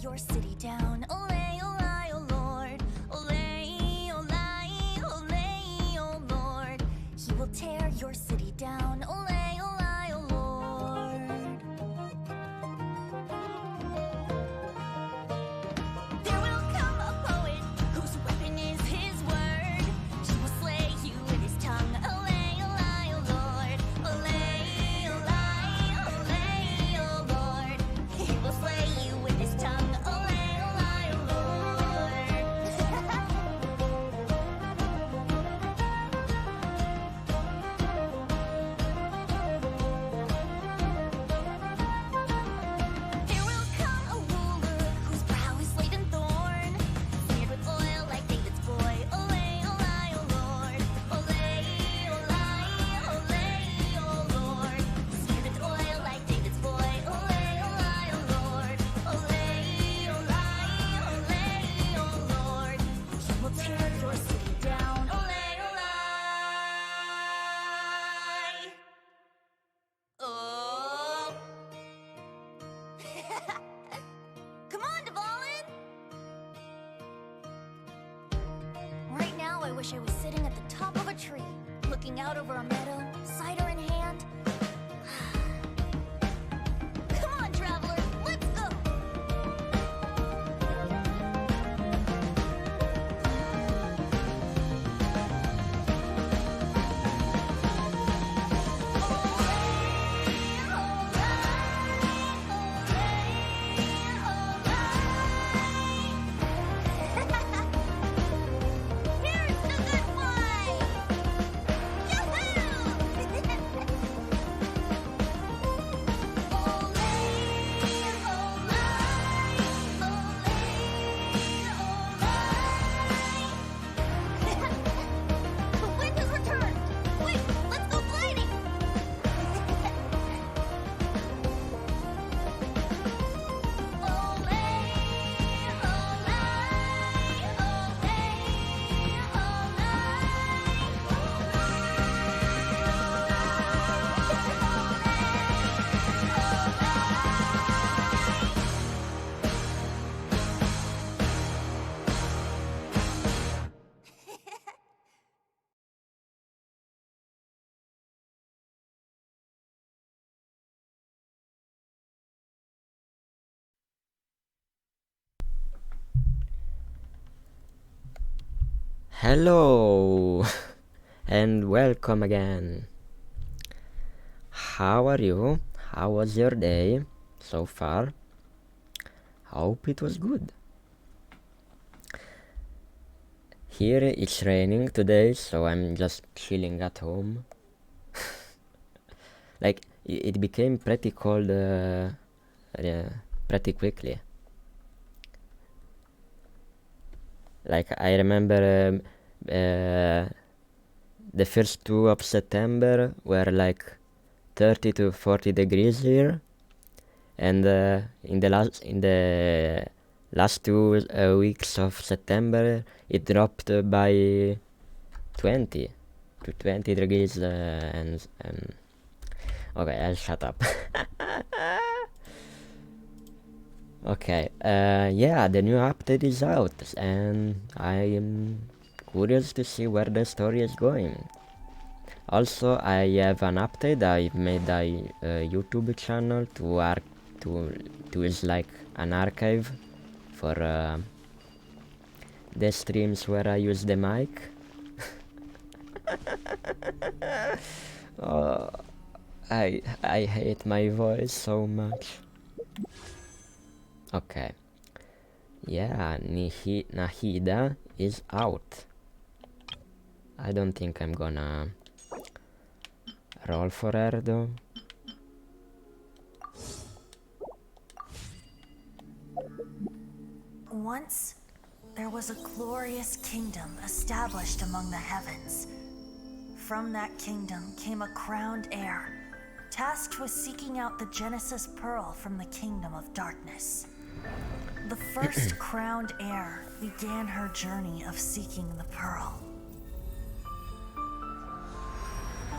your city down. Olay, olay, oh Lord. Olay, olay, olay, oh Lord. He will tear your city down. Olay, olay, oh Lord. There will come a poet whose weapon is his word. He will slay you with his tongue. Olay, olay, oh Lord. Olay, olay, olay, oh Lord. He will slay you with his tongue. Olay, olay, oh Lord. There will come a ruler whose brow is laid in thorn, smeared with oil like David's boy. Olay, olay, oh Lord. Olay, olay, olay, oh Lord. Smeared with oil like David's boy. Olay, olay, oh Lord. Olay, olay, olay, oh Lord. He will tear your city down. Olay, olay. Oh. Come on, Dvalin! Right now, I wish I was sitting at the top of a tree, looking out over a meadow, cider in hand. Come on, traveler, let's go! Here's the good fight! The wind has returned! Wait, let's go gliding! Hello and welcome again. How are you? How was your day so far? Hope it was good. Here it's raining today, so I'm just chilling at home. Like it became pretty cold pretty quickly. Like I remember the first 2 of September were like 30 to 40 degrees here, and in the last 2 weeks of September it dropped by 20 to 20 degrees and okay, I'll shut up. Okay, yeah, the new update is out, and I am curious to see where the story is going. Also, I have an update. I've made a YouTube channel to use like an archive for the streams where I use the mic. Oh, I hate my voice so much. Okay. Yeah, Nahida is out. I don't think I'm gonna roll for her though. Once, there was a glorious kingdom established among the heavens. From that kingdom came a crowned heir, tasked with seeking out the Genesis Pearl from the kingdom of darkness. The first crowned heir began her journey of seeking the pearl.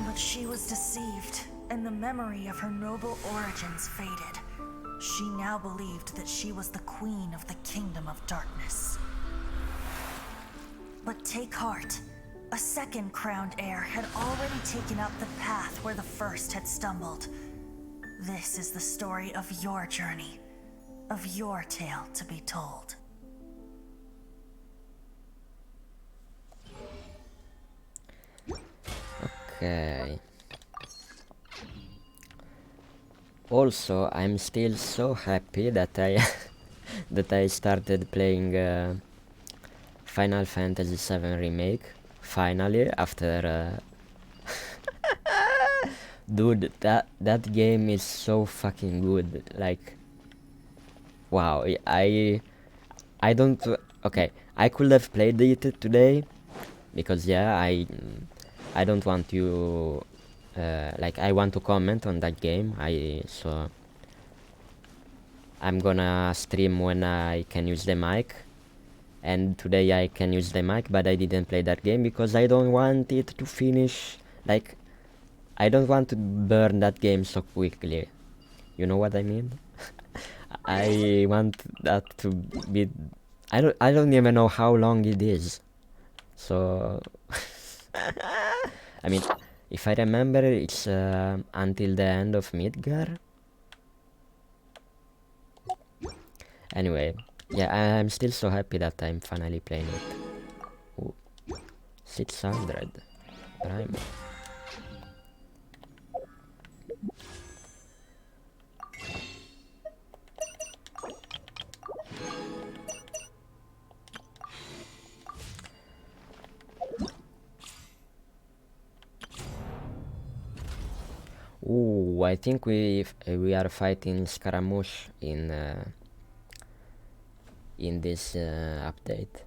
But she was deceived, and the memory of her noble origins faded. She now believed that she was the queen of the kingdom of darkness. But take heart. A second crowned heir had already taken up the path where the first had stumbled. This is the story of your journey, of your tale to be told. Okay. Also, I'm still so happy that I that I started playing Final Fantasy VII Remake finally after dude, that game is so fucking good. Like, wow, I don't okay, I could have played it today because yeah, I don't want you like I want to comment on that game. So I'm gonna stream when I can use the mic, and today I can use the mic, but I didn't play that game because I don't want it to finish. Like, I don't want to burn that game so quickly. You know what I mean? I want that to be. I don't even know how long it is. So I mean, if I remember, it's until the end of Midgar. Anyway, yeah, I'm still so happy that I'm finally playing it. Ooh, 600 Prime. Ooh, I think we are fighting Scaramouche in this update.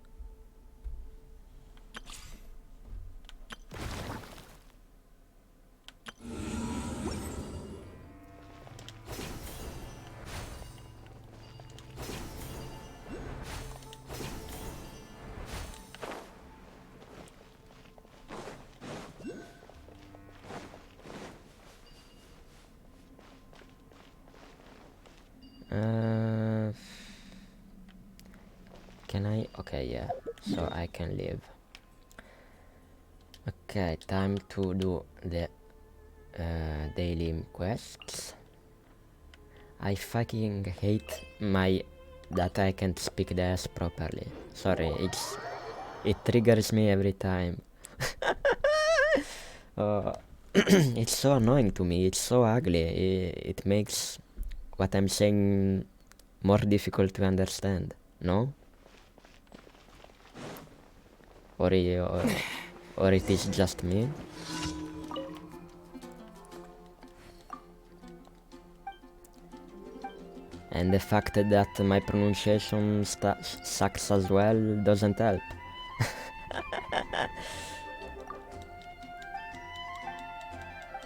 Can I? Okay, yeah. So I can leave. Okay, time to do the daily quests. I fucking hate that I can't speak the S properly. Sorry, it triggers me every time. It's so annoying to me. It's so ugly. It makes what I'm saying more difficult to understand. No? Or or it is just me? And the fact that my pronunciation sucks as well doesn't help.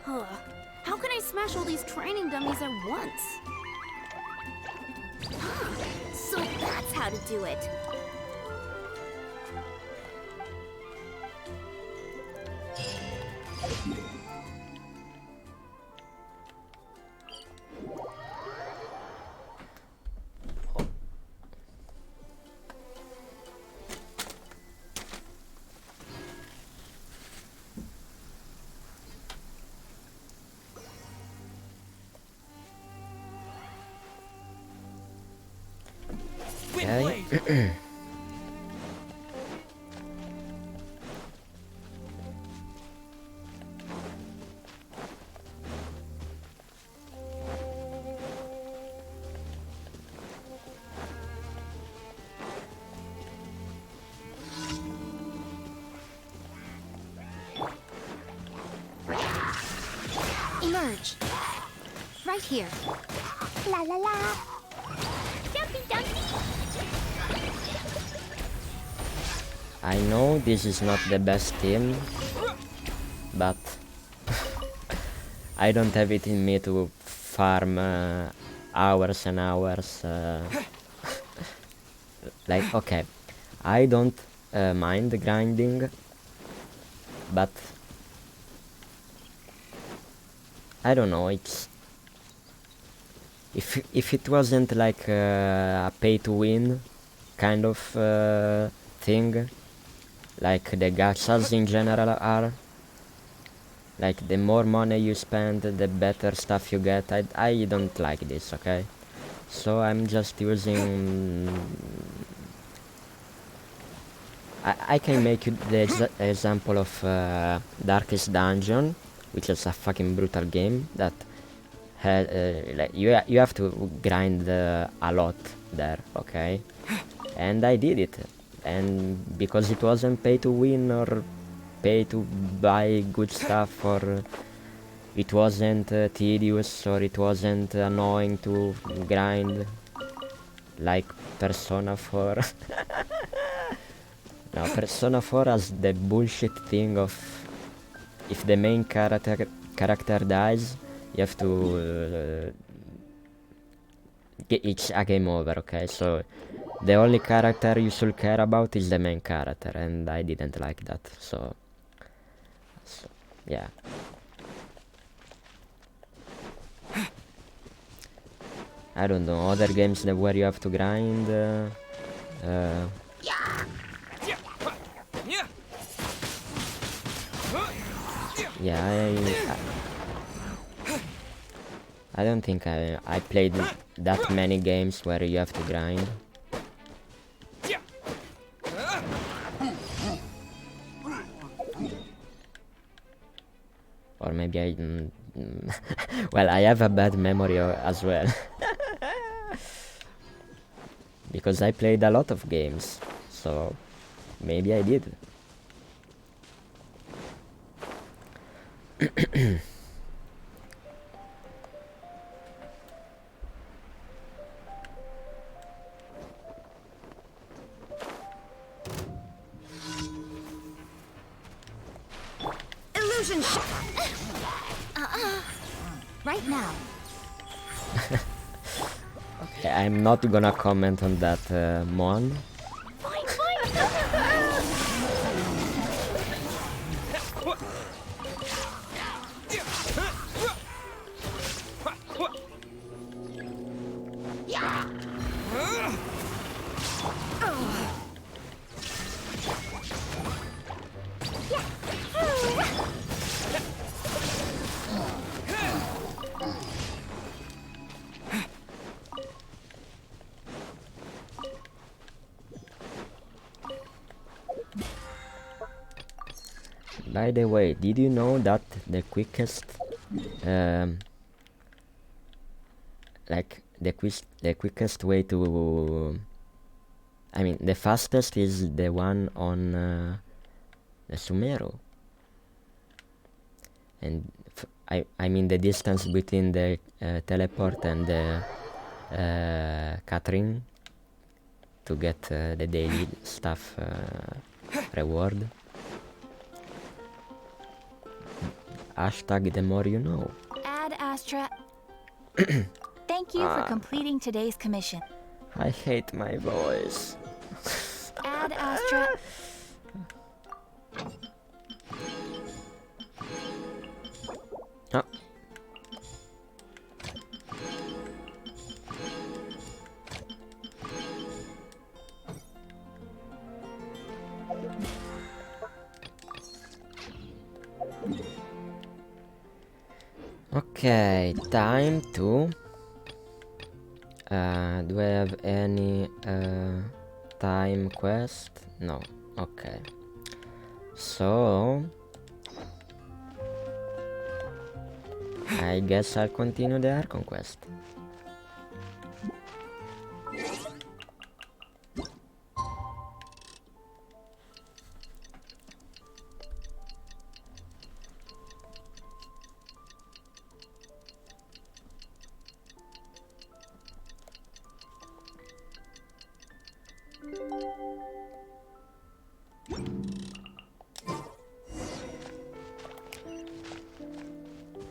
Ugh. How can I smash all these training dummies at once? So that's how to do it. Okay. Emerge. Right here. La la la. Jumpy jumpy. I know this is not the best team, but I don't have it in me to farm hours and hours. Like, okay, I don't mind grinding, but I don't know, if it wasn't like a pay to win kind of thing, like the gachas in general are, like the more money you spend, the better stuff you get. I don't like this, okay? So I'm just using. I can make you the example of Darkest Dungeon, which is a fucking brutal game that had like you have to grind a lot there, okay? And I did it, and because it wasn't pay to win or pay to buy good stuff, or it wasn't tedious, or it wasn't annoying to grind like Persona 4. Now Persona 4 has the bullshit thing of if the main character dies, you have to it's a game over, okay? So the only character you should care about is the main character, and I didn't like that, so yeah. I don't know, other games that where you have to grind, yeah, I don't think I played that many games where you have to grind. Or maybe I... well, I have a bad memory as well. Because I played a lot of games, so maybe I did. Illusion. Right now. Okay, I'm not gonna comment on that, Mon. Fine, fine. By the way, did you know that the quickest, like the quickest way to, I mean, the fastest is the one on the Sumeru, and I mean the distance between the teleport and the Catherine to get the daily stuff reward. Hashtag the more you know. Ad Astra. Thank you for completing today's commission. I hate my voice. Ad Astra. Oh. Okay, time to... do I have any time quest? No. Okay. So... I guess I'll continue the Archon quest.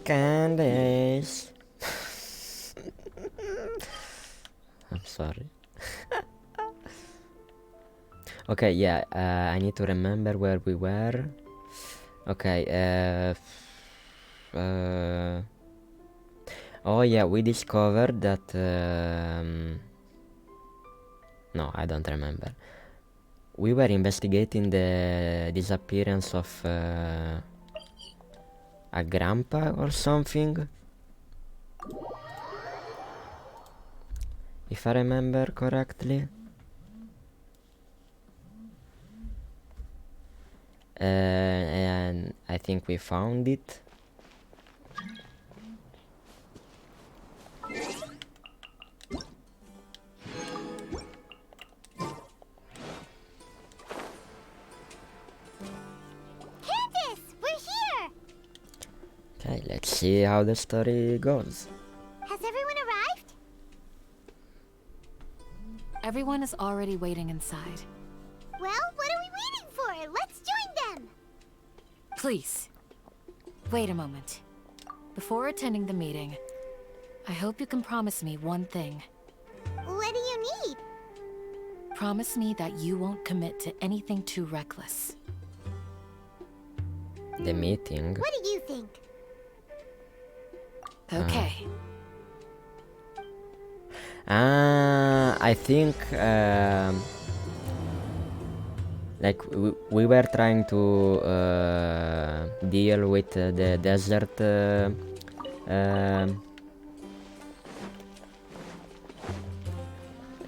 Candice. I'm sorry. Okay, yeah, I need to remember where we were. Okay, Oh yeah, we discovered that. No, I don't remember. We were investigating the disappearance of a grandpa or something, if I remember correctly. And I think we found it. Candace, we're here! Okay, let's see how the story goes. Has everyone arrived? Everyone is already waiting inside. Well, what are we waiting for? Let's join them! Please, wait a moment. Before attending the meeting, I hope you can promise me one thing. What do you need? Promise me that you won't commit to anything too reckless. The meeting. What do you think? Okay. I think like we were trying to deal with the desert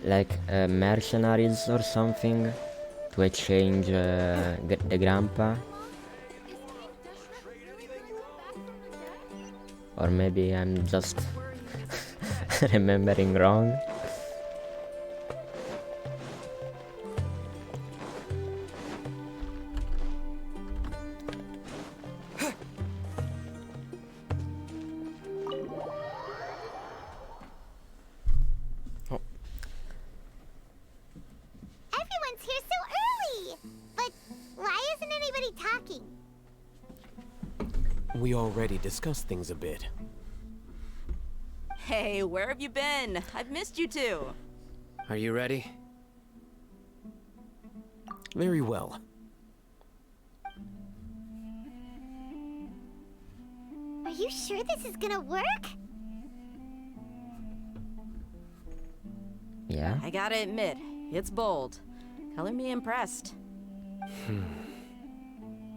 like mercenaries or something to exchange the grandpa, or maybe I'm just remembering wrong. Everyone's here so early! But why isn't anybody talking? We already discussed things a bit. Hey, where have you been? I've missed you too. Are you ready? Very well. Are you sure this is gonna work? Yeah. I gotta admit, it's bold. Color me impressed.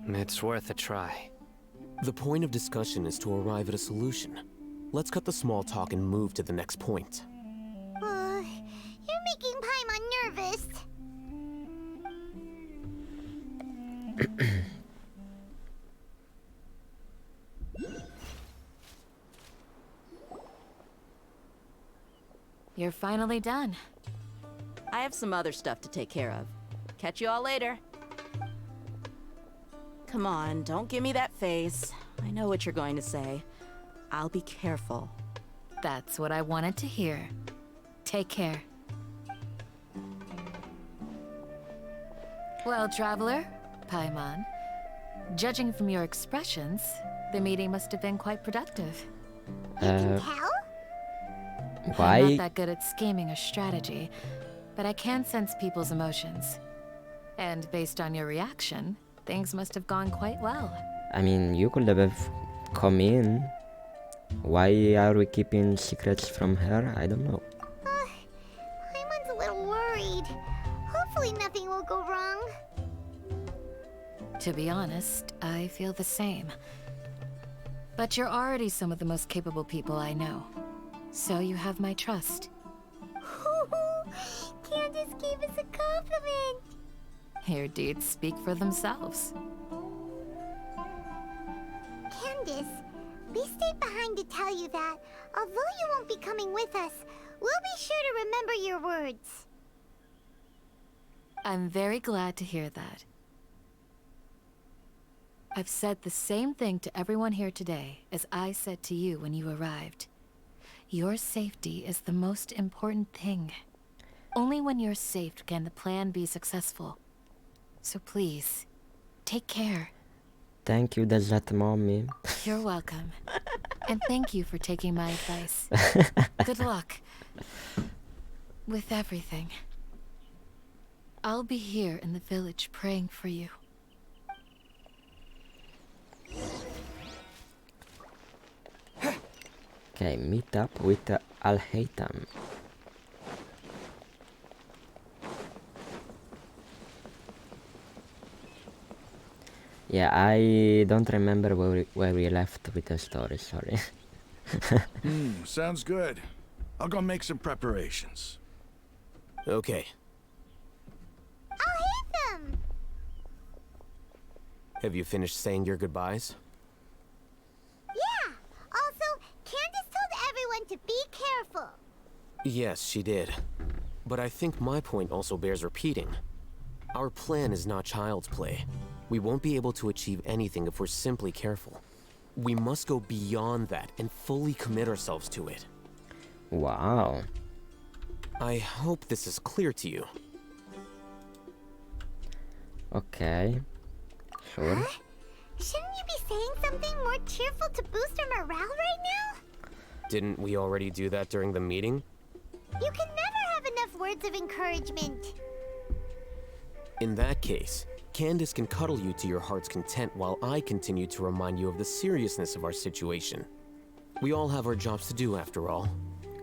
It's worth a try. The point of discussion is to arrive at a solution. Let's cut the small talk and move to the next point. You're making Paimon nervous. You're finally done. I have some other stuff to take care of. Catch you all later. Come on, don't give me that face. I know what you're going to say. I'll be careful. That's what I wanted to hear. Take care. Well, traveler, Paimon, judging from your expressions, the meeting must have been quite productive. Uh, Tell? I'm not why? that good at scheming or strategy, but I can sense people's emotions. And based on your reaction, things must have gone quite well. I mean, you could have come in. Why are we keeping secrets from her? I don't know. Paimon's a little worried. Hopefully nothing will go wrong. To be honest, I feel the same. But you're already some of the most capable people I know. So you have my trust. Candace gave us a compliment. Your deeds speak for themselves. Candace, we stayed behind to tell you that, although you won't be coming with us, we'll be sure to remember your words. I'm very glad to hear that. I've said the same thing to everyone here today as I said to you when you arrived. Your safety is the most important thing. Only when you're safe can the plan be successful. So please, take care. Thank you, Desert Mommy. You're welcome. And thank you for taking my advice. Good luck. With everything. I'll be here in the village praying for you. Okay, meet up with Al-Haytham. Yeah, I don't remember where we left with the story, sorry. Sounds good. I'll go make some preparations. Okay. I'll hate them! Have you finished saying your goodbyes? Yeah! Also, Candace told everyone to be careful. Yes, she did. But I think my point also bears repeating. Our plan is not child's play. We won't be able to achieve anything if we're simply careful. We must go beyond that and fully commit ourselves to it. Wow. I hope this is clear to you. Okay. Sure. Shouldn't you be saying something more cheerful to boost our morale right now? Didn't we already do that during the meeting? You can never have enough words of encouragement. In that case, Candace can cuddle you to your heart's content while I continue to remind you of the seriousness of our situation. We all have our jobs to do after all.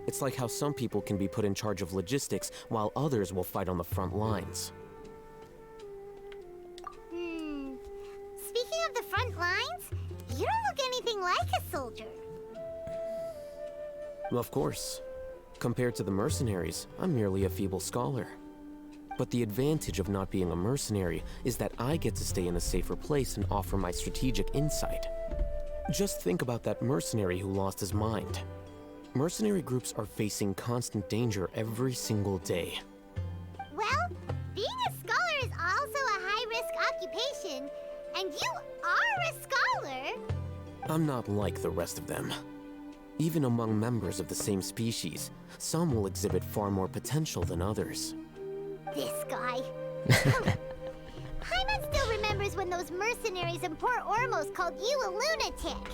It's like how some people can be put in charge of logistics while others will fight on the front lines. Speaking of the front lines, you don't look anything like a soldier. Of course. Compared to the mercenaries, I'm merely a feeble scholar. But the advantage of not being a mercenary is that I get to stay in a safer place and offer my strategic insight. Just think about that mercenary who lost his mind. Mercenary groups are facing constant danger every single day. Well, being a scholar is also a high-risk occupation, and you are a scholar. I'm not like the rest of them. Even among members of the same species, some will exhibit far more potential than others. This guy. Paimon still remembers when those mercenaries in Port Ormos called you a lunatic.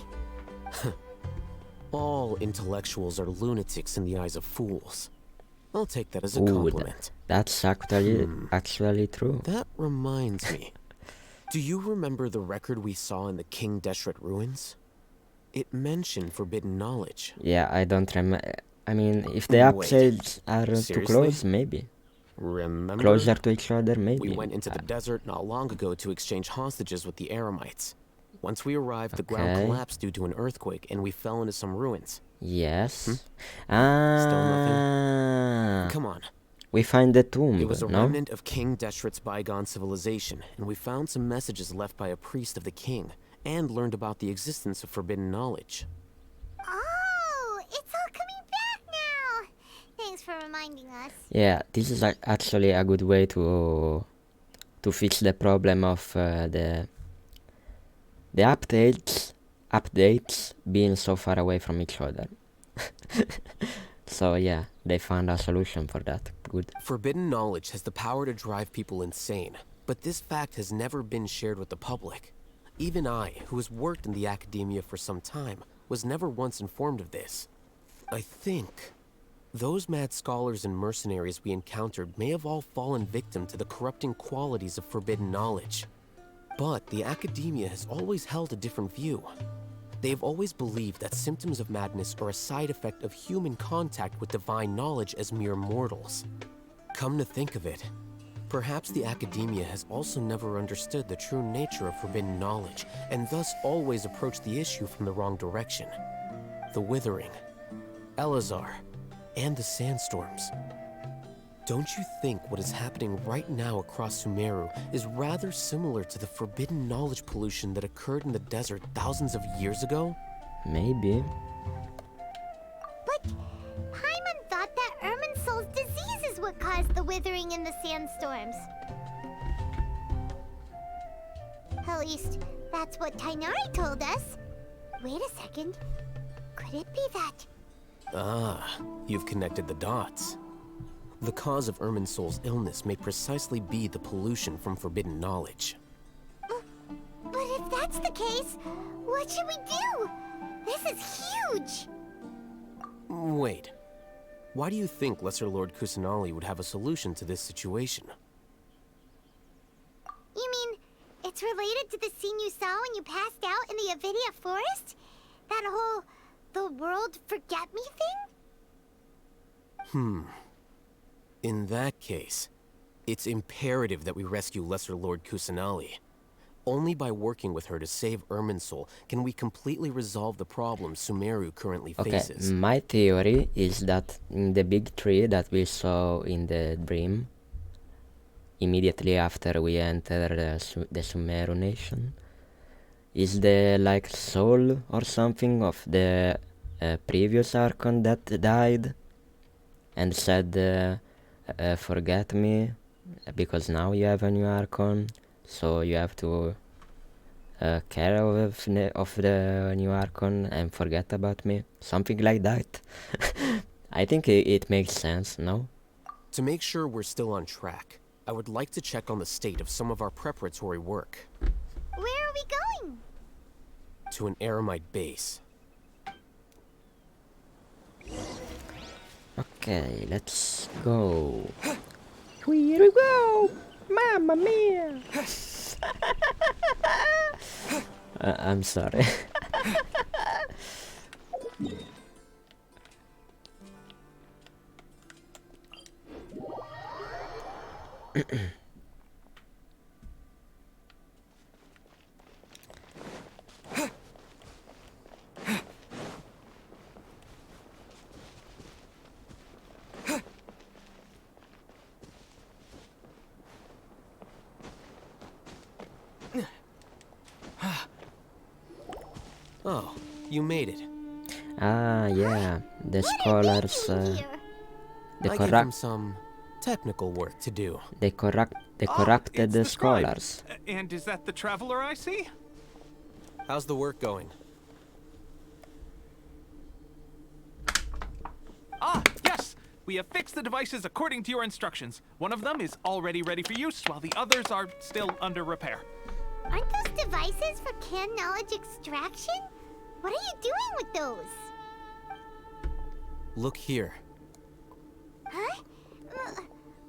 All intellectuals are lunatics in the eyes of fools. I'll take that as a Ooh, compliment. that's actually true. That reminds me. Do you remember the record we saw in the King Deshret ruins? It mentioned forbidden knowledge. Yeah, I don't remember. I mean, if the Wait, upsides are too seriously? close, maybe. Remember? Closer to each other, maybe. We went into the desert not long ago to exchange hostages with the Eremites. Once we arrived, the ground Okay. collapsed due to an earthquake, and we fell into some ruins. Yes. Come on. We find the tomb, It was a no? remnant of King Deshret's bygone civilization, and we found some messages left by a priest of the king, and learned about the existence of forbidden knowledge. Oh, it's all coming back now. Thanks for reminding us. Yeah, this is actually a good way to fix the problem of the updates being so far away from each other. So yeah, they found a solution for that. Good. Forbidden knowledge has the power to drive people insane, but this fact has never been shared with the public. Even I, who has worked in the academia for some time, was never once informed of this. I think those mad scholars and mercenaries we encountered may have all fallen victim to the corrupting qualities of forbidden knowledge. But the academia has always held a different view. They have always believed that symptoms of madness are a side effect of human contact with divine knowledge as mere mortals. Come to think of it, perhaps the academia has also never understood the true nature of forbidden knowledge, and thus always approached the issue from the wrong direction. The Withering, Elazar, and the Sandstorms. Don't you think what is happening right now across Sumeru is rather similar to the forbidden knowledge pollution that occurred in the desert thousands of years ago? Maybe. But Paimon thought that Irminsul's disease is what caused the withering in the sandstorms. At least, that's what Tainari told us. Wait a second. Could it be that? Ah, you've connected the dots. The cause of Irminsul's illness may precisely be the pollution from forbidden knowledge. But if that's the case, what should we do? This is huge! Wait. Why do you think Lesser Lord Kusanali would have a solution to this situation? You mean, it's related to the scene you saw when you passed out in the Avidia forest? That whole, the world for forget me thing? In that case, it's imperative that we rescue Lesser Lord Kusanali. Only by working with her to save Irminsul can we completely resolve the problems Sumeru currently Okay, faces. my theory is that in the big tree that we saw in the dream, immediately after we enter the Sumeru nation, is the like soul or something of the previous Archon that died and said, forget me, because now you have a new Archon, so you have to care of the new Archon and forget about me. Something like that. I think it makes sense, no? To make sure we're still on track, I would like to check on the state of some of our preparatory work. Where are we going? To an Eremite base. Okay, let's go. Here we go! Mamma mia! I'm sorry. Oh, you made it. Ah, yeah. The scholars. Here. The I give them corrupt. some technical work to do. They corrupted it's the the scribe. scholars. And is that the traveler I see? How's the work going? Ah, yes! We have fixed the devices according to your instructions. One of them is already ready for use, while the others are still under repair. Aren't those devices for can knowledge extraction? What are you doing with those? Look here. Huh?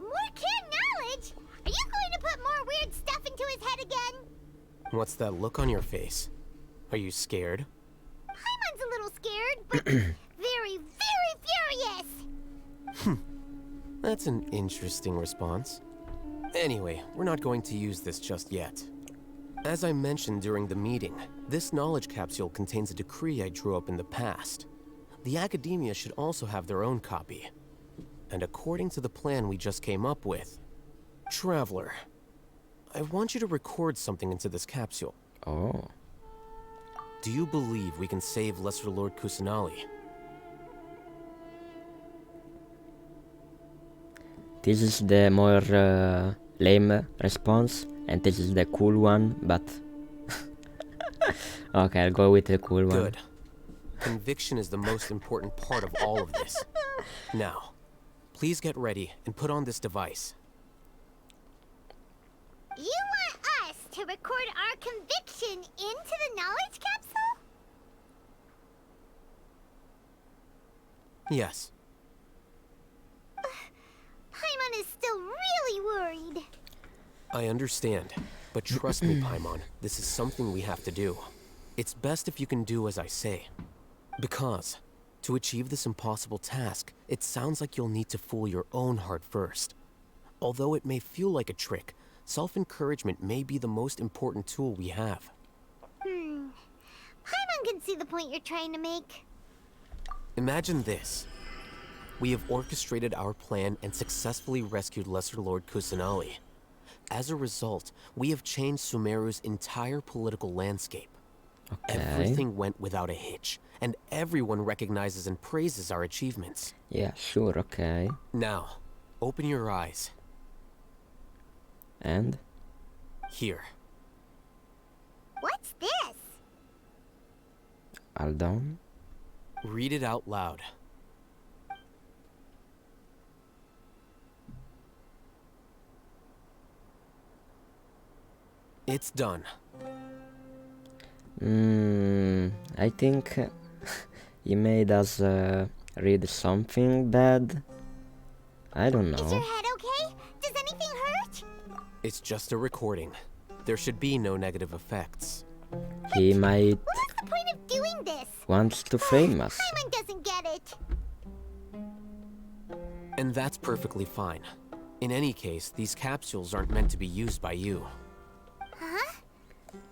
More can knowledge? Are you going to put more weird stuff into his head again? What's that look on your face? Are you scared? Paimon's a little scared, but very, very furious. That's an interesting response. Anyway, we're not going to use this just yet. As I mentioned during the meeting, this knowledge capsule contains a decree I drew up in the past. The academia should also have their own copy. And according to the plan we just came up with, Traveler, I want you to record something into this capsule. Oh. Do you believe we can save Lesser Lord Kusanali? This is the more lame response, and this is the cool one, but... Okay, I'll go with the cool one. Good. Conviction is the most important part of all of this. Now, please get ready and put on this device. You want us to record our conviction into the knowledge capsule? Yes. Paimon is still really worried. I understand, but trust me, Paimon, this is something we have to do. It's best if you can do as I say. Because, to achieve this impossible task, it sounds like you'll need to fool your own heart first. Although it may feel like a trick, self-encouragement may be the most important tool we have. Paimon can see the point you're trying to make. Imagine this. We have orchestrated our plan and successfully rescued Lesser Lord Kusanali. As a result, we have changed Sumeru's entire political landscape. Okay. Everything went without a hitch, and everyone recognizes and praises our achievements. Yeah, sure, okay. Now, open your eyes. And? Here. What's this? Aldon? Read it out loud. It's done. I think he made us read something bad. I don't Is your know. head okay? Does anything hurt? It's just a recording. There should be no negative effects. He might What's the point of doing this? wants to frame us. Paimon doesn't get And that's perfectly fine. In any case, these capsules aren't meant to be used by you. Huh?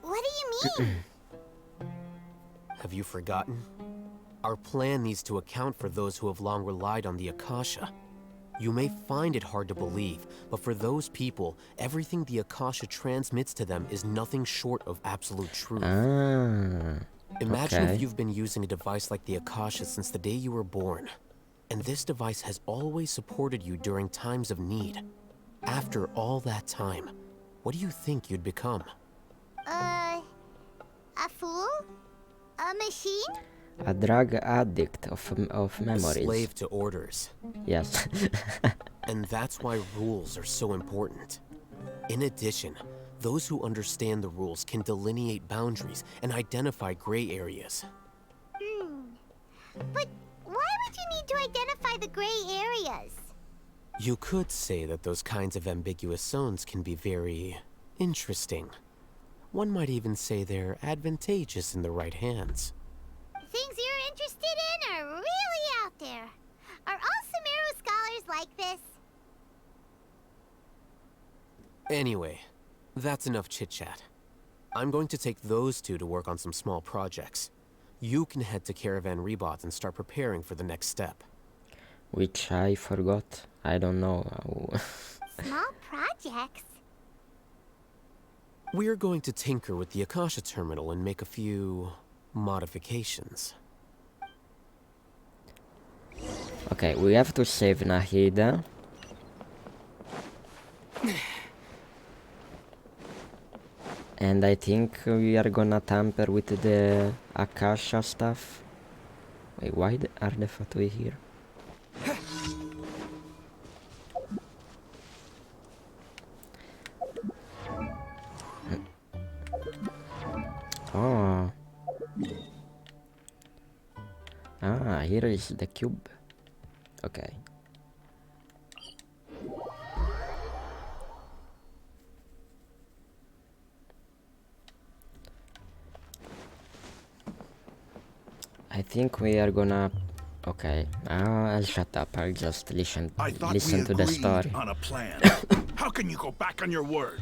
What do you mean? Have you forgotten? Our plan needs to account for those who have long relied on the Akasha. You may find it hard to believe, but for those people, everything the Akasha transmits to them is nothing short of absolute truth. Imagine okay. if you've been using a device like the Akasha since the day you were born, and this device has always supported you during times of need. After all that time, what do you think you'd become? A fool? A machine? A drug addict of A memories. slave to orders. Yes. And that's why rules are so important. In addition, those who understand the rules can delineate boundaries and identify gray areas. But why would you need to identify the gray areas? You could say that those kinds of ambiguous zones can be very interesting. One might even say they're advantageous in the right hands. Things you're interested in are really out there. Are all Sumeru scholars like this? Anyway, that's enough chit-chat. I'm going to take those two to work on some small projects. You can head to Caravan Rebot and start preparing for the next step. Which I forgot. I don't know. Small projects? We're going to tinker with the Akasha terminal and make a few modifications. Okay, we have to save Nahida. And I think we are gonna tamper with the Akasha stuff. Wait, why are the Fatui here? Oh. Ah, here is the cube. Okay. I think we are gonna... Okay, I'll shut up. I'll just listen I thought listen we to the agreed story. on a plan. How can you go back on your word?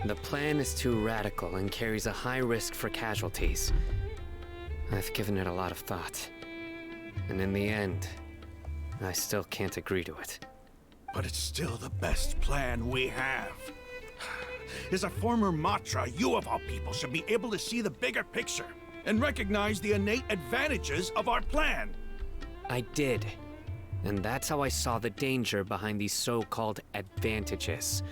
The plan is too radical and carries a high risk for casualties. I've given it a lot of thought. And in the end, I still can't agree to it. But it's still the best plan we have. As a former Matra, you of all people should be able to see the bigger picture and recognize the innate advantages of our plan. I did. And that's how I saw the danger behind these so-called advantages.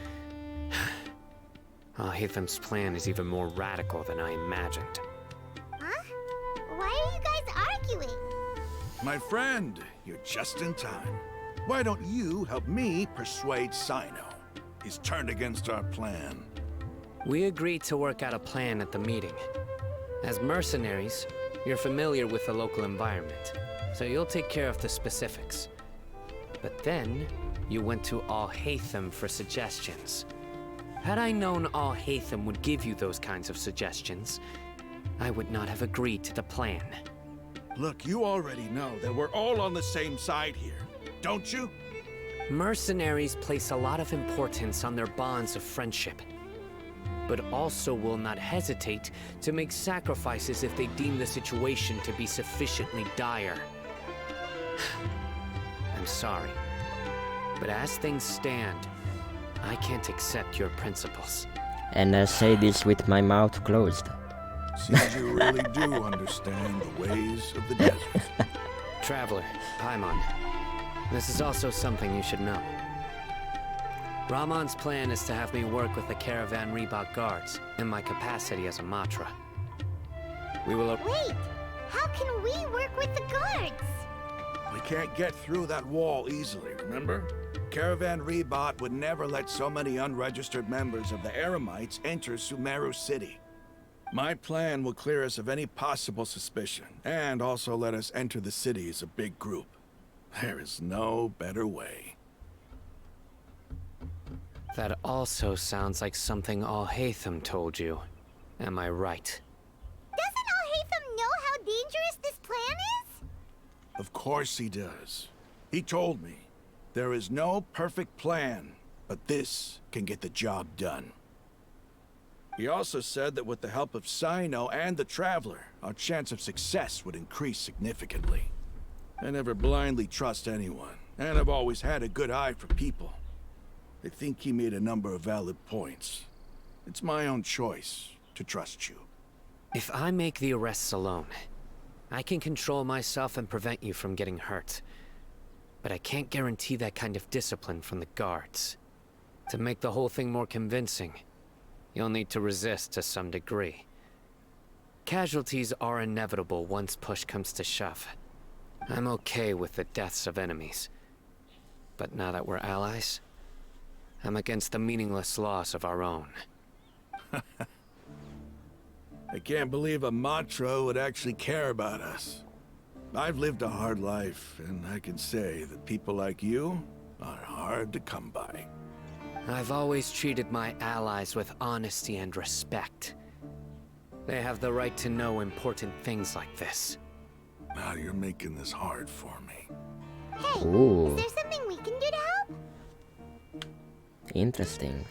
Hatham's plan is even more radical than I imagined. Huh? Why are you guys arguing? My friend, you're just in time. Why don't you help me persuade Sino? He's turned against our plan. We agreed to work out a plan at the meeting. As mercenaries, you're familiar with the local environment, so you'll take care of the specifics. But then, you went to Al-Haytham for suggestions. Had I known Al-Haytham would give you those kinds of suggestions, I would not have agreed to the plan. Look, you already know that we're all on the same side here, don't you? Mercenaries place a lot of importance on their bonds of friendship, but also will not hesitate to make sacrifices if they deem the situation to be sufficiently dire. I'm sorry, but as things stand, I can't accept your principles. And I say this with my mouth closed. Seems you really do understand the ways of the desert. Traveler, Paimon, this is also something you should know. Ramon's plan is to have me work with the Caravan Rebot guards in my capacity as a Matra. We will... Wait! How can we work with the guards? We can't get through that wall easily, remember? Caravan Rebot would never let so many unregistered members of the Eremites enter Sumeru City. My plan will clear us of any possible suspicion, and also let us enter the city as a big group. There is no better way. That also sounds like something Al-Haytham told you. Am I right? Doesn't Al-Haytham know how dangerous this plan is? Of course he does. He told me. There is no perfect plan, but this can get the job done. He also said that with the help of Sino and the Traveler, our chance of success would increase significantly. I never blindly trust anyone, and I've always had a good eye for people. I think he made a number of valid points. It's my own choice to trust you. If I make the arrests alone, I can control myself and prevent you from getting hurt. But I can't guarantee that kind of discipline from the guards. To make the whole thing more convincing, you'll need to resist to some degree. Casualties are inevitable once push comes to shove. I'm okay with the deaths of enemies. But now that we're allies, I'm against the meaningless loss of our own. I can't believe a Matra would actually care about us. I've lived a hard life, and I can say that people like you are hard to come by. I've always treated my allies with honesty and respect. They have the right to know important things like this. Now you're making this hard for me. Hey, Ooh. is there something we can do to help? Interesting.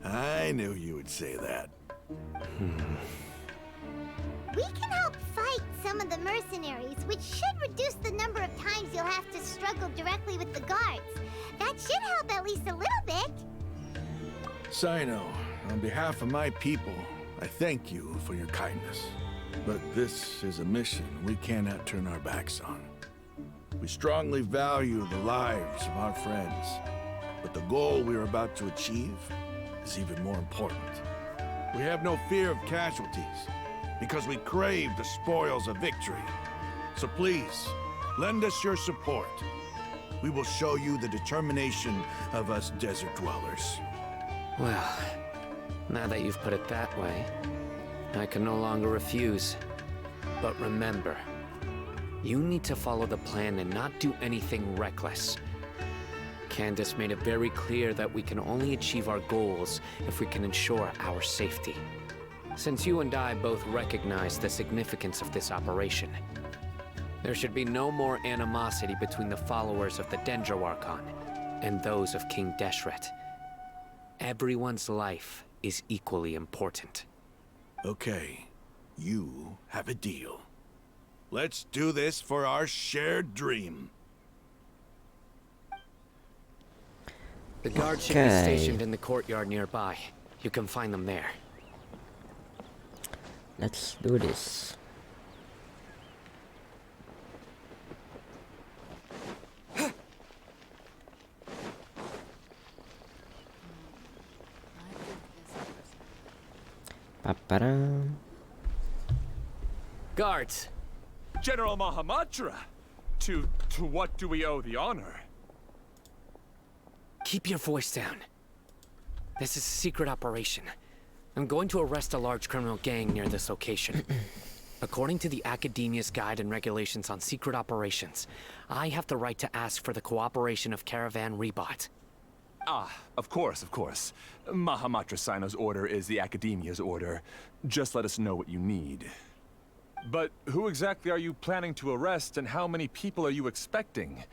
I knew you would say that. We can help fight some of the mercenaries, which should reduce the number of times you'll have to struggle directly with the guards. That should help at least a little bit. Sino, on behalf of my people, I thank you for your kindness. But this is a mission we cannot turn our backs on. We strongly value the lives of our friends, but the goal we are about to achieve is even more important. We have no fear of casualties, because we crave the spoils of victory. So please, lend us your support. We will show you the determination of us desert dwellers. Well, now that you've put it that way, I can no longer refuse. But remember, you need to follow the plan and not do anything reckless. Candace made it very clear that we can only achieve our goals if we can ensure our safety. Since you and I both recognize the significance of this operation, there should be no more animosity between the followers of the Dendroarchon and those of King Deshret. Everyone's life is equally important. Okay, you have a deal. Let's do this for our shared dream. The guards should be Okay. stationed in the courtyard nearby. You can find them there. Let's do this. Paparam. Guards! General Mahamatra! To what do we owe the honor? Keep your voice down. This is a secret operation. I'm going to arrest a large criminal gang near this location. According to the Academia's Guide and Regulations on Secret Operations, I have the right to ask for the cooperation of Caravan Rebot. Ah, of course, of course. Mahamatra Sino's order is the Academia's order. Just let us know what you need. But who exactly are you planning to arrest, and how many people are you expecting?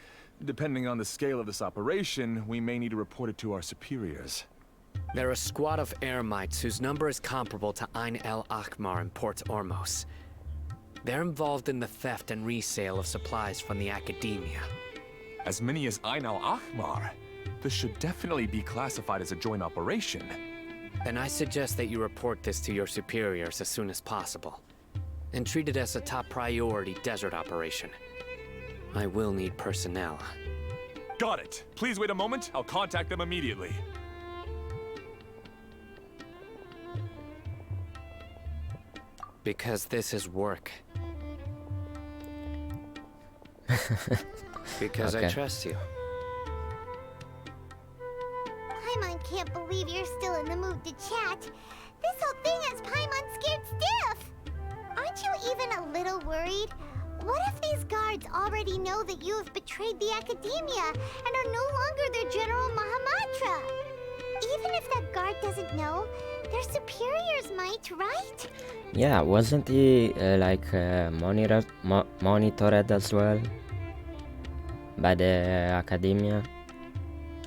Depending on the scale of this operation, we may need to report it to our superiors. They're a squad of Eremites whose number is comparable to Ain el Akhmar in Port Ormos. They're involved in the theft and resale of supplies from the Academia. As many as Ain al-Akhmar? This should definitely be classified as a joint operation. Then I suggest that you report this to your superiors as soon as possible, and treat it as a top priority desert operation. I will need personnel. Got it. Please wait a moment. I'll contact them immediately. Because this is work. Because I Okay. trust you. Paimon can't believe you're still in the mood to chat. This whole thing has Paimon scared stiff. Aren't you even a little worried? What if these guards already know that you have betrayed the Academia and are no longer their General Mahamatra? Even if that guard doesn't know, their superiors might, right? Yeah, wasn't he monitored as well? By the academia?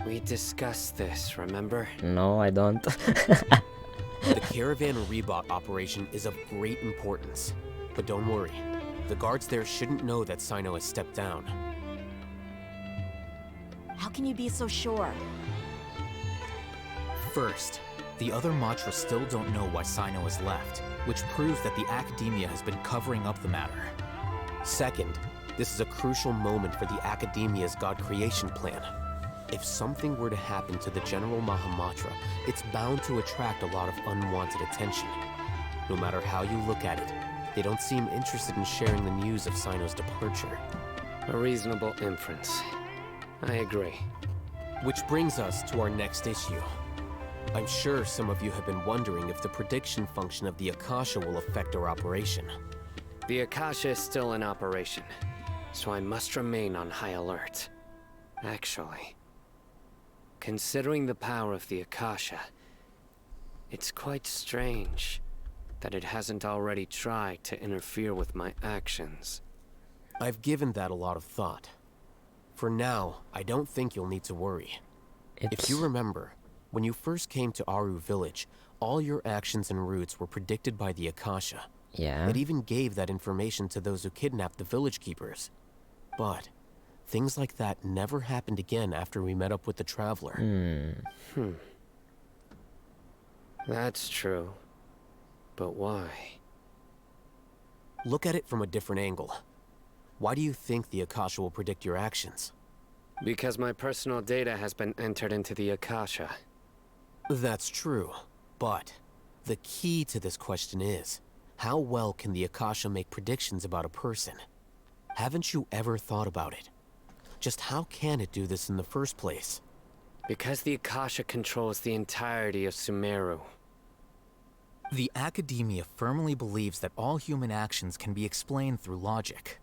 We discussed this, remember? No, I don't. The Caravan Rebot operation is of great importance. But don't worry, the guards there shouldn't know that Sino has stepped down. How can you be so sure? First, the other Matra still don't know why Sino has left, which proves that the Academia has been covering up the matter. Second, this is a crucial moment for the Academia's God creation plan. If something were to happen to the General Mahamatra, it's bound to attract a lot of unwanted attention. No matter how you look at it, they don't seem interested in sharing the news of Sino's departure. A reasonable inference. I agree. Which brings us to our next issue. I'm sure some of you have been wondering if the prediction function of the Akasha will affect our operation. The Akasha is still in operation, so I must remain on high alert. Actually, considering the power of the Akasha, it's quite strange that it hasn't already tried to interfere with my actions. I've given that a lot of thought. For now, I don't think you'll need to worry. If you remember, when you first came to Aru village, all your actions and routes were predicted by the Akasha. Yeah. It even gave that information to those who kidnapped the village keepers. But things like that never happened again after we met up with the Traveler. That's true. But why? Look at it from a different angle. Why do you think the Akasha will predict your actions? Because my personal data has been entered into the Akasha. That's true, but the key to this question is, how well can the Akasha make predictions about a person? Haven't you ever thought about it? Just how can it do this in the first place? Because the Akasha controls the entirety of Sumeru. The Academia firmly believes that all human actions can be explained through logic.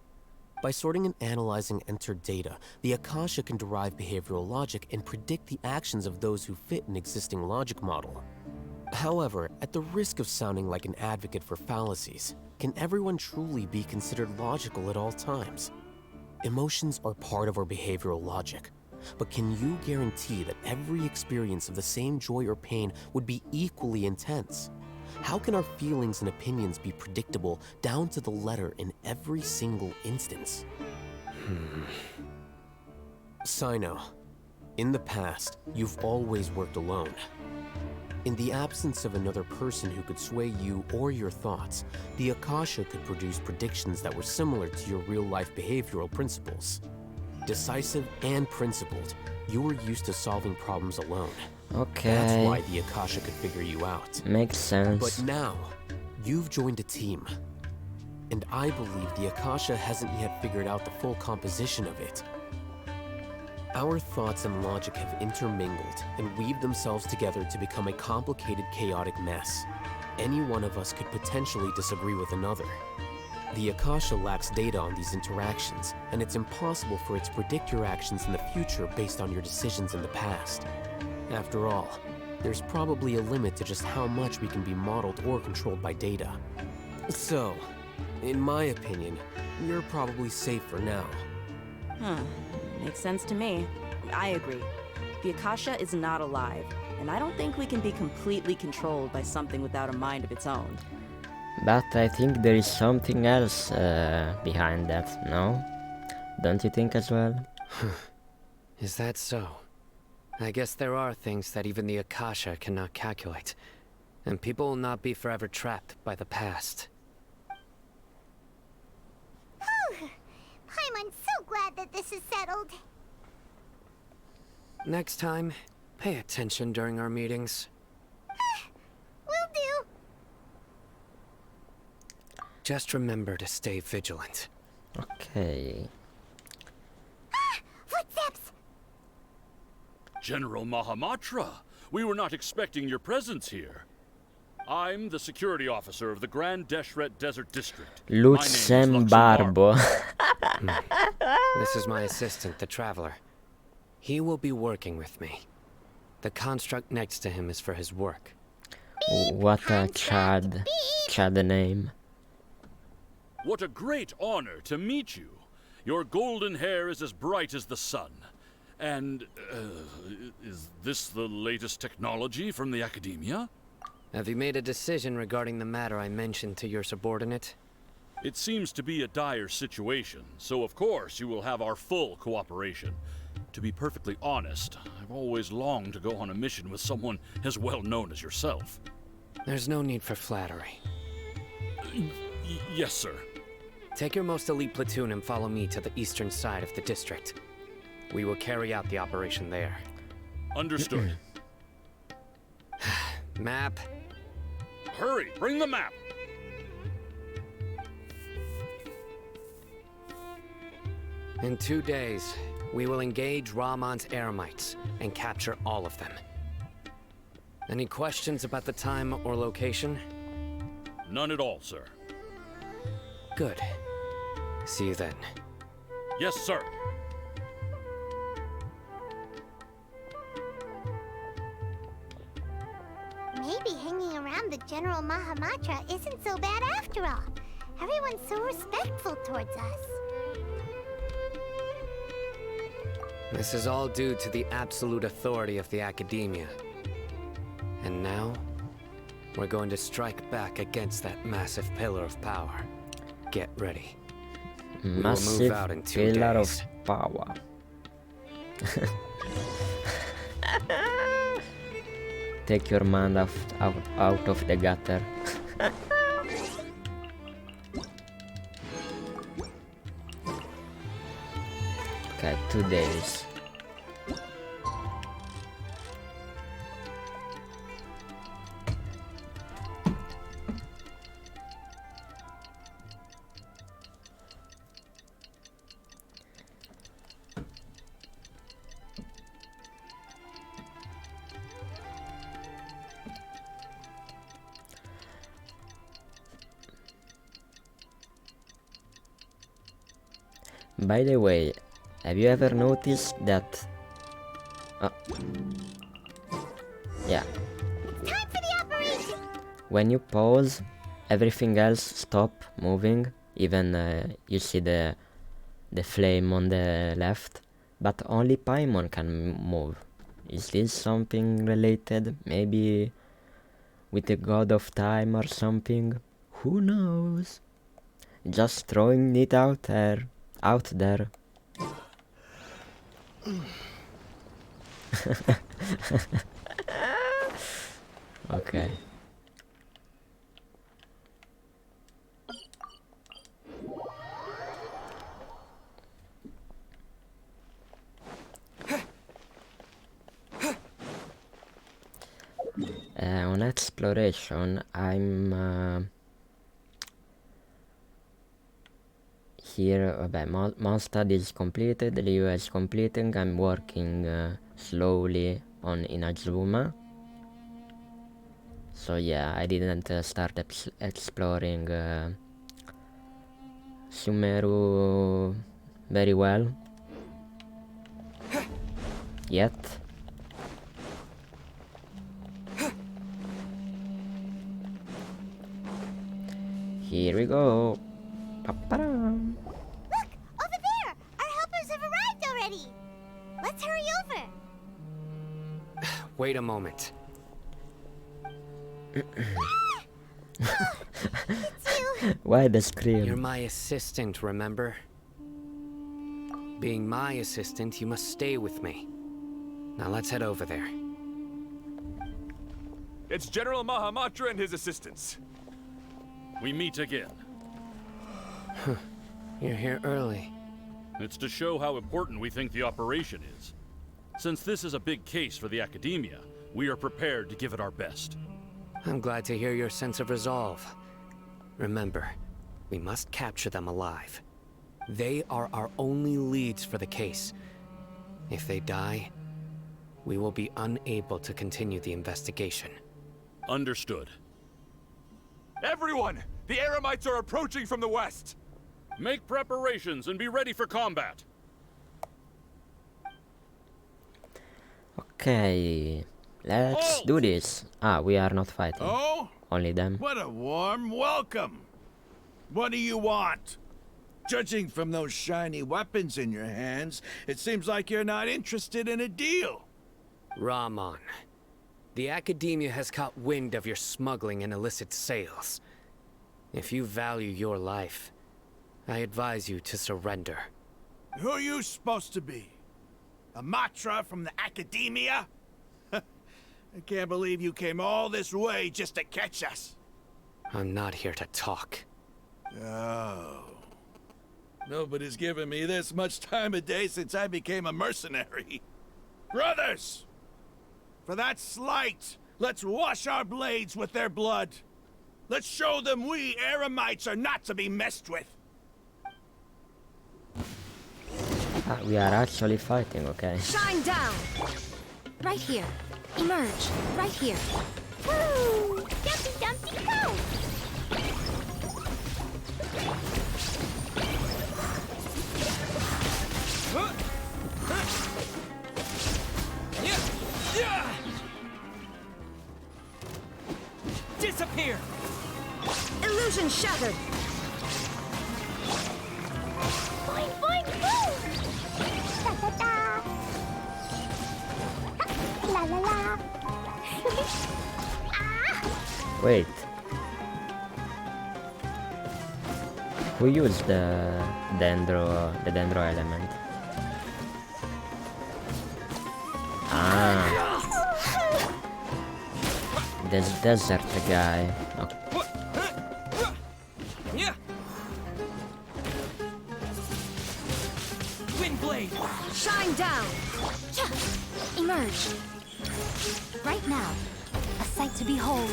By sorting and analyzing entered data, the Akasha can derive behavioral logic and predict the actions of those who fit an existing logic model. However, at the risk of sounding like an advocate for fallacies, can everyone truly be considered logical at all times? Emotions are part of our behavioral logic, but can you guarantee that every experience of the same joy or pain would be equally intense? How can our feelings and opinions be predictable down to the letter in every single instance? Sino, in the past, you've always worked alone. In the absence of another person who could sway you or your thoughts, the Akasha could produce predictions that were similar to your real-life behavioral principles. Decisive and principled, you were used to solving problems alone. Okay. That's why the Akasha could figure you out. Makes sense. But now, you've joined a team. And I believe the Akasha hasn't yet figured out the full composition of it. Our thoughts and logic have intermingled and weaved themselves together to become a complicated, chaotic mess. Any one of us could potentially disagree with another. The Akasha lacks data on these interactions, and it's impossible for it to predict your actions in the future based on your decisions in the past. After all, there's probably a limit to just how much we can be modeled or controlled by data. So, in my opinion, you're probably safe for now. Makes sense to me. I agree. The Akasha is not alive, and I don't think we can be completely controlled by something without a mind of its own. But I think there is something else behind that, no? Don't you think as well? Is that so? I guess there are things that even the Akasha cannot calculate, and people will not be forever trapped by the past. I'm so glad that this is settled. Next time, pay attention during our meetings. Will do. Just remember to stay vigilant. Okay. Footsteps! General Mahamatra, we were not expecting your presence here. I'm the security officer of the Grand Deshret Desert District. Luxembarbo. This is my assistant, the Traveler. He will be working with me. The construct next to him is for his work. What a Chad name. What a great honor to meet you. Your golden hair is as bright as the sun. And, is this the latest technology from the Academia? Have you made a decision regarding the matter I mentioned to your subordinate? It seems to be a dire situation, so of course you will have our full cooperation. To be perfectly honest, I've always longed to go on a mission with someone as well known as yourself. There's no need for flattery. Yes, sir. Take your most elite platoon and follow me to the eastern side of the district. We will carry out the operation there. Understood. Map. Hurry, bring the map! In 2 days, we will engage Rahman's Eremites and capture all of them. Any questions about the time or location? None at all, sir. Good. See you then. Yes, sir. Maybe hanging around the General Mahamatra isn't so bad after all. Everyone's so respectful towards us. This is all due to the absolute authority of the Academia. And now, we're going to strike back against that massive pillar of power. Get ready. Massive move out in 2 pillar days. of power. Take your man out of the gutter. Okay, 2 days. By the way, have you ever noticed that... yeah. Time for the operation! When you pause, everything else stop moving. Even you see the flame on the left, but only Paimon can move. Is this something related? Maybe with the god of time or something? Who knows? Just throwing it out there. Okay. On exploration, I'm here. My study is completed, Ryu is completing. I'm working slowly on Inazuma. So yeah, I didn't start exploring Sumeru very well yet. Here we go. Pa-pa-dam. Look! Over there! Our helpers have arrived already! Let's hurry over! Wait a moment. It's you! Why the scream? You're my assistant, remember? Being my assistant, you must stay with me. Now let's head over there. It's General Mahamatra and his assistants. We meet again. You're here early. It's to show how important we think the operation is. Since this is a big case for the Academia, we are prepared to give it our best. I'm glad to hear your sense of resolve. Remember, we must capture them alive. They are our only leads for the case. If they die, we will be unable to continue the investigation. Understood. Everyone! The Eremites are approaching from the west! Make preparations and be ready for combat. Okay, let's do this. Ah, we are not fighting. Oh? Only them. What a warm welcome! What do you want? Judging from those shiny weapons in your hands, it seems like you're not interested in a deal. Rahman, the Academia has caught wind of your smuggling and illicit sales. If you value your life, I advise you to surrender. Who are you supposed to be? A Matra from the Academia? I can't believe you came all this way just to catch us. I'm not here to talk. Oh. Nobody's given me this much time of day since I became a mercenary. Brothers! For that slight, let's wash our blades with their blood. Let's show them we Eremites are not to be messed with. We are actually fighting, okay? Shine down! Right here. Emerge. Right here. Woo! Jumpy, jumpy, go! Disappear! Illusion shattered! Boing, boing, boom! Da, da, da. La, la, la. Ah! Wait. Who used the dendro element? Ah. This desert guy. Okay. Wind blade! Shine down! Emerge. Right now. A sight to behold.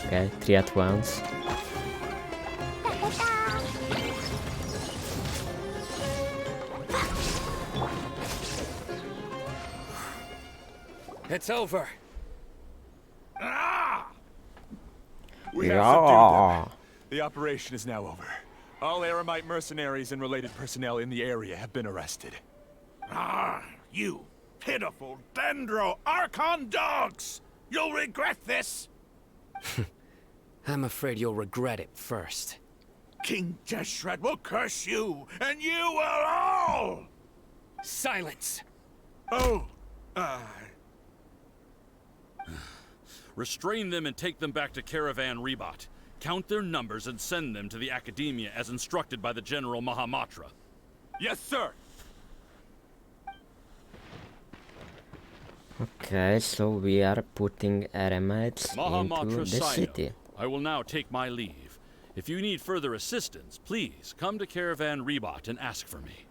Okay, 3 at once. It's over. We have subdued them. The operation is now over. All Eremite mercenaries and related personnel in the area have been arrested. Ah, you pitiful Dendro Archon dogs! You'll regret this! I'm afraid you'll regret it first. King Jeshret will curse you, and you will all! Silence! Oh, Restrain them and take them back to Caravan Rebot. Count their numbers and send them to the Academia as instructed by the General Mahamatra. Yes, sir! Okay, so we are putting Eremites into Mahamatra the Sino, city. I will now take my leave. If you need further assistance, please come to Caravan Rebot and ask for me.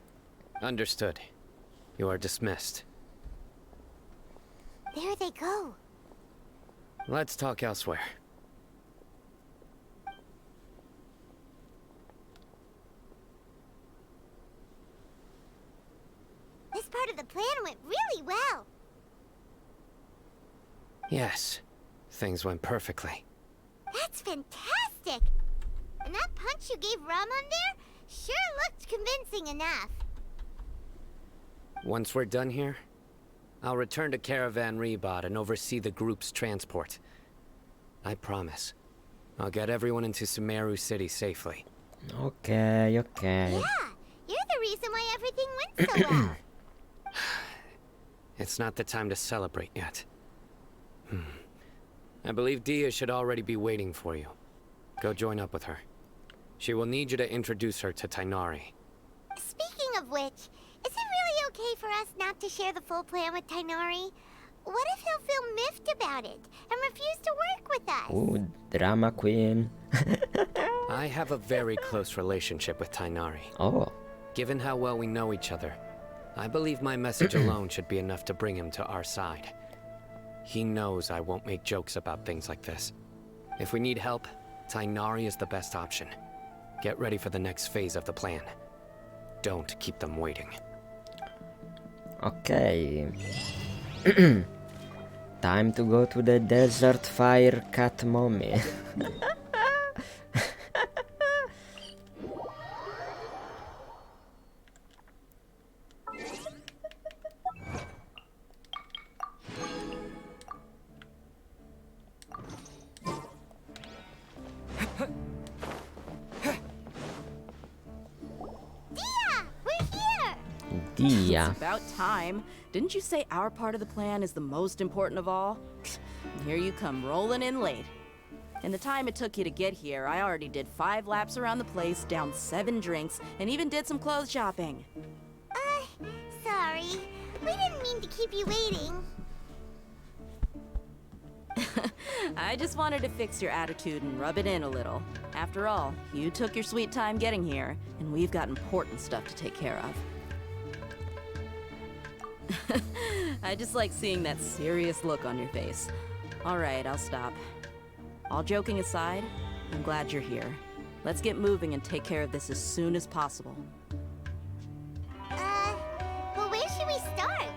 Understood. You are dismissed. There they go. Let's talk elsewhere. This part of the plan went really well. Yes, things went perfectly. That's fantastic! And that punch you gave Ramon there sure looked convincing enough. Once we're done here, I'll return to Caravan Rebot and oversee the group's transport. I promise. I'll get everyone into Sumeru City safely. Okay, okay. Yeah, you're the reason why everything went so well. It's not the time to celebrate yet. I believe Dia should already be waiting for you. Go join up with her. She will need you to introduce her to Tainari. Speaking of which, is it really okay for us not to share the full plan with Tainari? What if he'll feel miffed about it and refuse to work with us? Ooh, drama queen. I have a very close relationship with Tainari. Oh. Given how well we know each other, I believe my message alone should be enough to bring him to our side. He knows I won't make jokes about things like this. If we need help, Tainari is the best option. Get ready for the next phase of the plan. Don't keep them waiting. Okay. Time to go to the desert fire cat mommy. Dia. It's about time. Didn't you say our part of the plan is the most important of all? And here you come rolling in late. In the time it took you to get here, I already did 5 laps around the place, downed 7 drinks, and even did some clothes shopping. Sorry. We didn't mean to keep you waiting. I just wanted to fix your attitude and rub it in a little. After all, you took your sweet time getting here, and we've got important stuff to take care of. I just like seeing that serious look on your face. All right, I'll stop. All joking aside, I'm glad you're here. Let's get moving and take care of this as soon as possible. But where should we start?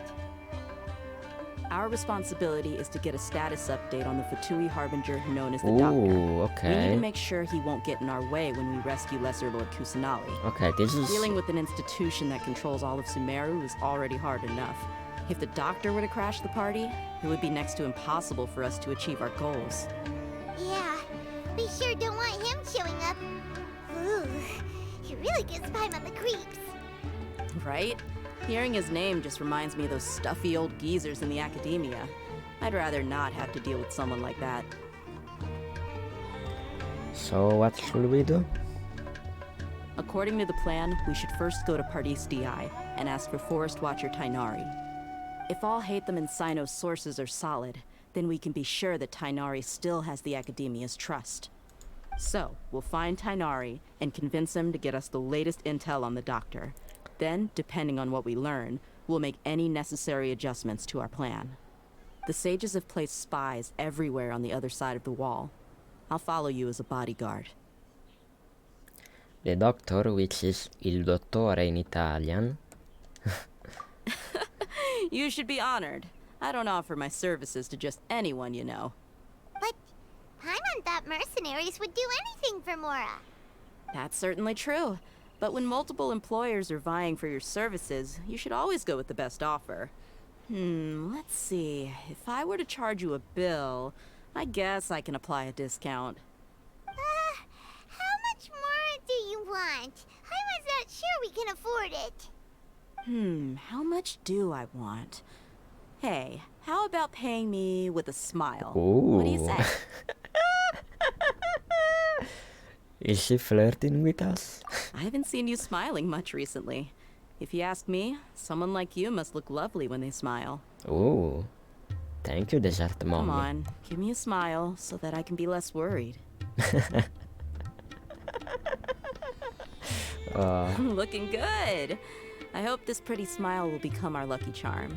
Our responsibility is to get a status update on the Fatui Harbinger known as the Ooh, Doctor. We need okay. to make sure he won't get in our way when we rescue Lesser Lord Kusanali. Okay, this is... Dealing with an institution that controls all of Sumeru is already hard enough. If the Doctor were to crash the party, it would be next to impossible for us to achieve our goals. Yeah, we sure don't want him showing up. Ooh, he really gives Paimon the creeps. Right? Hearing his name just reminds me of those stuffy old geezers in the academia. I'd rather not have to deal with someone like that. So what should we do? According to the plan, we should first go to Pardis DI and ask for Forest Watcher Tainari. If all Hatham and Sino's sources are solid, then we can be sure that Tainari still has the Academia's trust. So, we'll find Tainari and convince him to get us the latest intel on the Doctor. Then, depending on what we learn, we'll make any necessary adjustments to our plan. The sages have placed spies everywhere on the other side of the wall. I'll follow you as a bodyguard. The Doctor, which is il dottore in Italian. You should be honored. I don't offer my services to just anyone you know. But Paimon thought mercenaries would do anything for Mora. That's certainly true. But when multiple employers are vying for your services, you should always go with the best offer. Let's see. If I were to charge you a bill, I guess I can apply a discount. How much more do you want? Paimon's not sure we can afford it. How much do I want? Hey, how about paying me with a smile? Ooh. What do you say? Is she flirting with us? I haven't seen you smiling much recently. If you ask me, someone like you must look lovely when they smile. Ooh. Thank you, Desert Mommy. Come on, give me a smile so that I can be less worried. Looking good. I hope this pretty smile will become our lucky charm.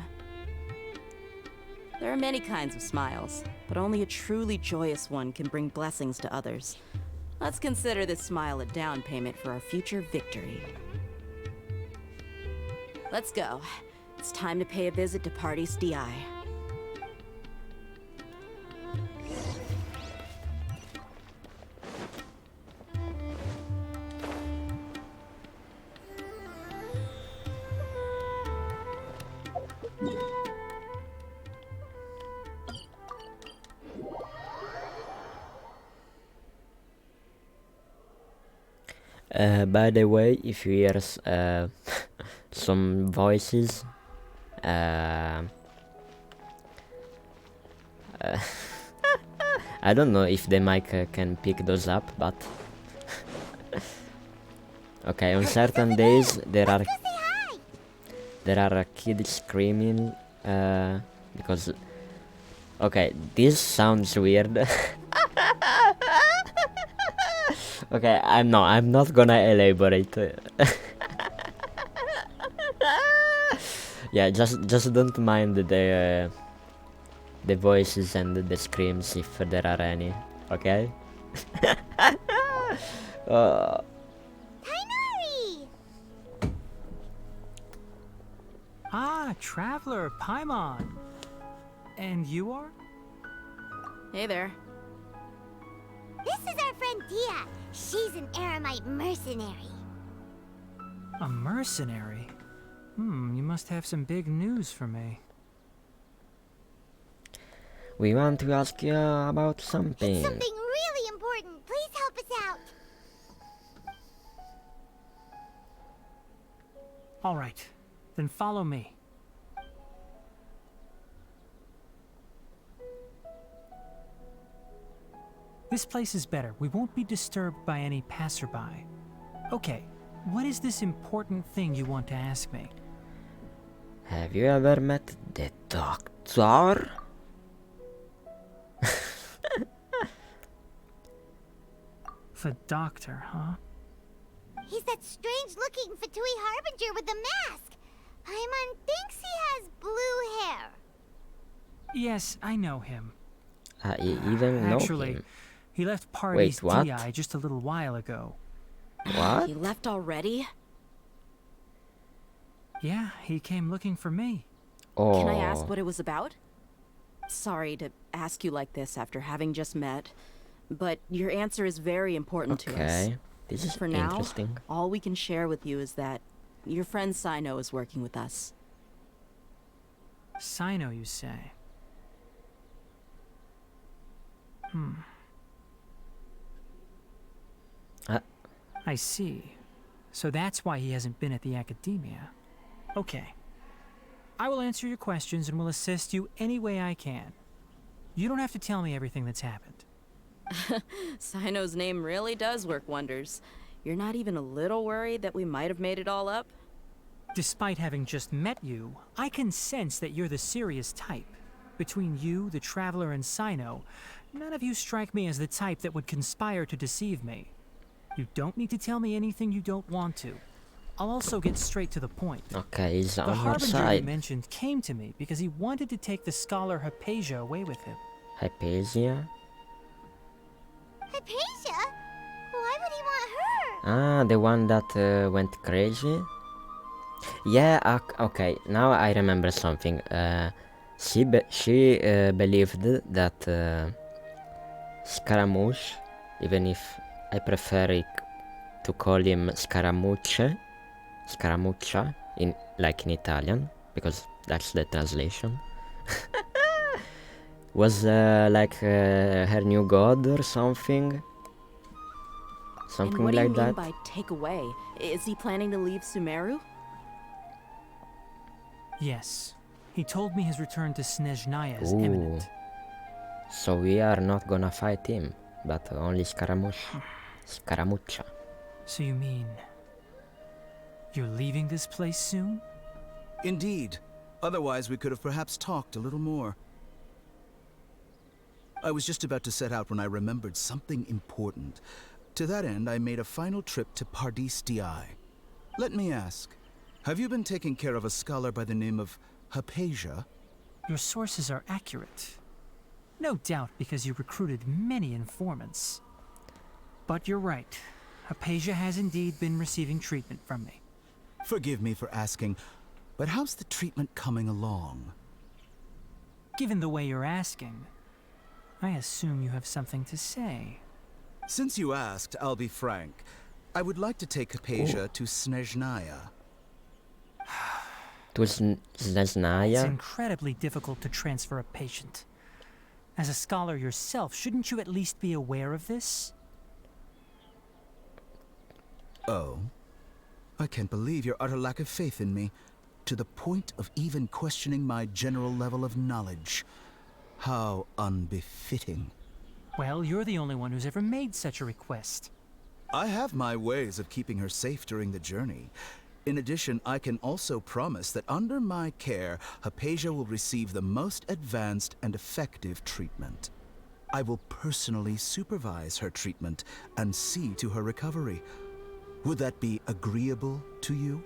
There are many kinds of smiles, but only a truly joyous one can bring blessings to others. Let's consider this smile a down payment for our future victory. Let's go. It's time to pay a visit to Pardis DI. By the way, if you hear some voices, I don't know if the mic can pick those up, but okay, on certain days there are kids screaming because okay, this sounds weird. Okay, I'm not gonna elaborate. Yeah, just don't mind the voices and the screams if there are any. Okay. Tainari! Ah, Traveler, Paimon. And you are? Hey there. This is our friend Dia. She's an Aramite mercenary. A mercenary? You must have some big news for me. We want to ask you about something. Something really important. Please help us out. All right. Then follow me. This place is better. We won't be disturbed by any passerby. Okay, what is this important thing you want to ask me? Have you ever met the doctor? The doctor, huh? He's that strange-looking Fatui Harbinger with the mask. Paimon thinks he has blue hair. Yes, I know him. I even know Actually, him. he left Party's what? DI just a little while ago. What? He left already? Yeah, he came looking for me. Oh. Can I ask what it was about? Sorry to ask you like this after having just met, but your answer is very important to us. Okay, this is For now, interesting. all we can share with you is that your friend Sino is working with us. Sino, you say? I see. So that's why he hasn't been at the academia. Okay. I will answer your questions and will assist you any way I can. You don't have to tell me everything that's happened. Sino's name really does work wonders. You're not even a little worried that we might have made it all up? Despite having just met you, I can sense that you're the serious type. Between you, the Traveler, and Sino, none of you strike me as the type that would conspire to deceive me. You don't need to tell me anything you don't want to. I'll also get straight to the point. Okay, he's The on our Harbinger you side. mentioned came to me because he wanted to take the scholar Hypatia away with him. Hypatia? Hypatia? Why would he want her? Ah, the one that went crazy? Yeah, okay, now I remember something. She believed that Scaramouche, even if I prefer it to call him Scaramuccia, in Italian, because that's the translation, was like her new god or something. Something And what like do you mean that. by take away? Is he planning to leave Sumeru? Yes. He told me his return to Snezhnaya is Ooh. imminent. So we are not gonna fight him, but only Scaramuccia. So you mean... you're leaving this place soon? Indeed. Otherwise, we could have perhaps talked a little more. I was just about to set out when I remembered something important. To that end, I made a final trip to Pardis DI. Let me ask, have you been taking care of a scholar by the name of Hypatia? Your sources are accurate. No doubt because you recruited many informants. But you're right. Hypatia has indeed been receiving treatment from me. Forgive me for asking, but how's the treatment coming along? Given the way you're asking, I assume you have something to say. Since you asked, I'll be frank. I would like to take Hypatia to Snezhnaya. To It's Snezhnaya? incredibly difficult to transfer a patient. As a scholar yourself, shouldn't you at least be aware of this? Oh? I can't believe your utter lack of faith in me, to the point of even questioning my general level of knowledge. How unbefitting. Well, you're the only one who's ever made such a request. I have my ways of keeping her safe during the journey. In addition, I can also promise that under my care, Hypatia will receive the most advanced and effective treatment. I will personally supervise her treatment and see to her recovery. Would that be agreeable to you?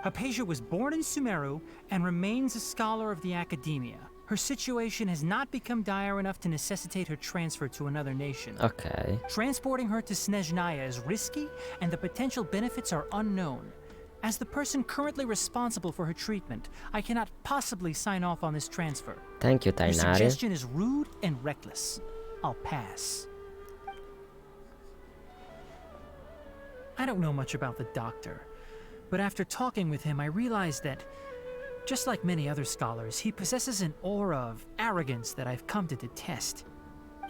Hypatia was born in Sumeru and remains a scholar of the academia. Her situation has not become dire enough to necessitate her transfer to another nation. Okay. Transporting her to Snezhnaya is risky, and the potential benefits are unknown. As the person currently responsible for her treatment, I cannot possibly sign off on this transfer. Thank you, Your Tainari. suggestion is rude and reckless. I'll pass. I don't know much about the doctor, but after talking with him, I realized that, just like many other scholars, he possesses an aura of arrogance that I've come to detest.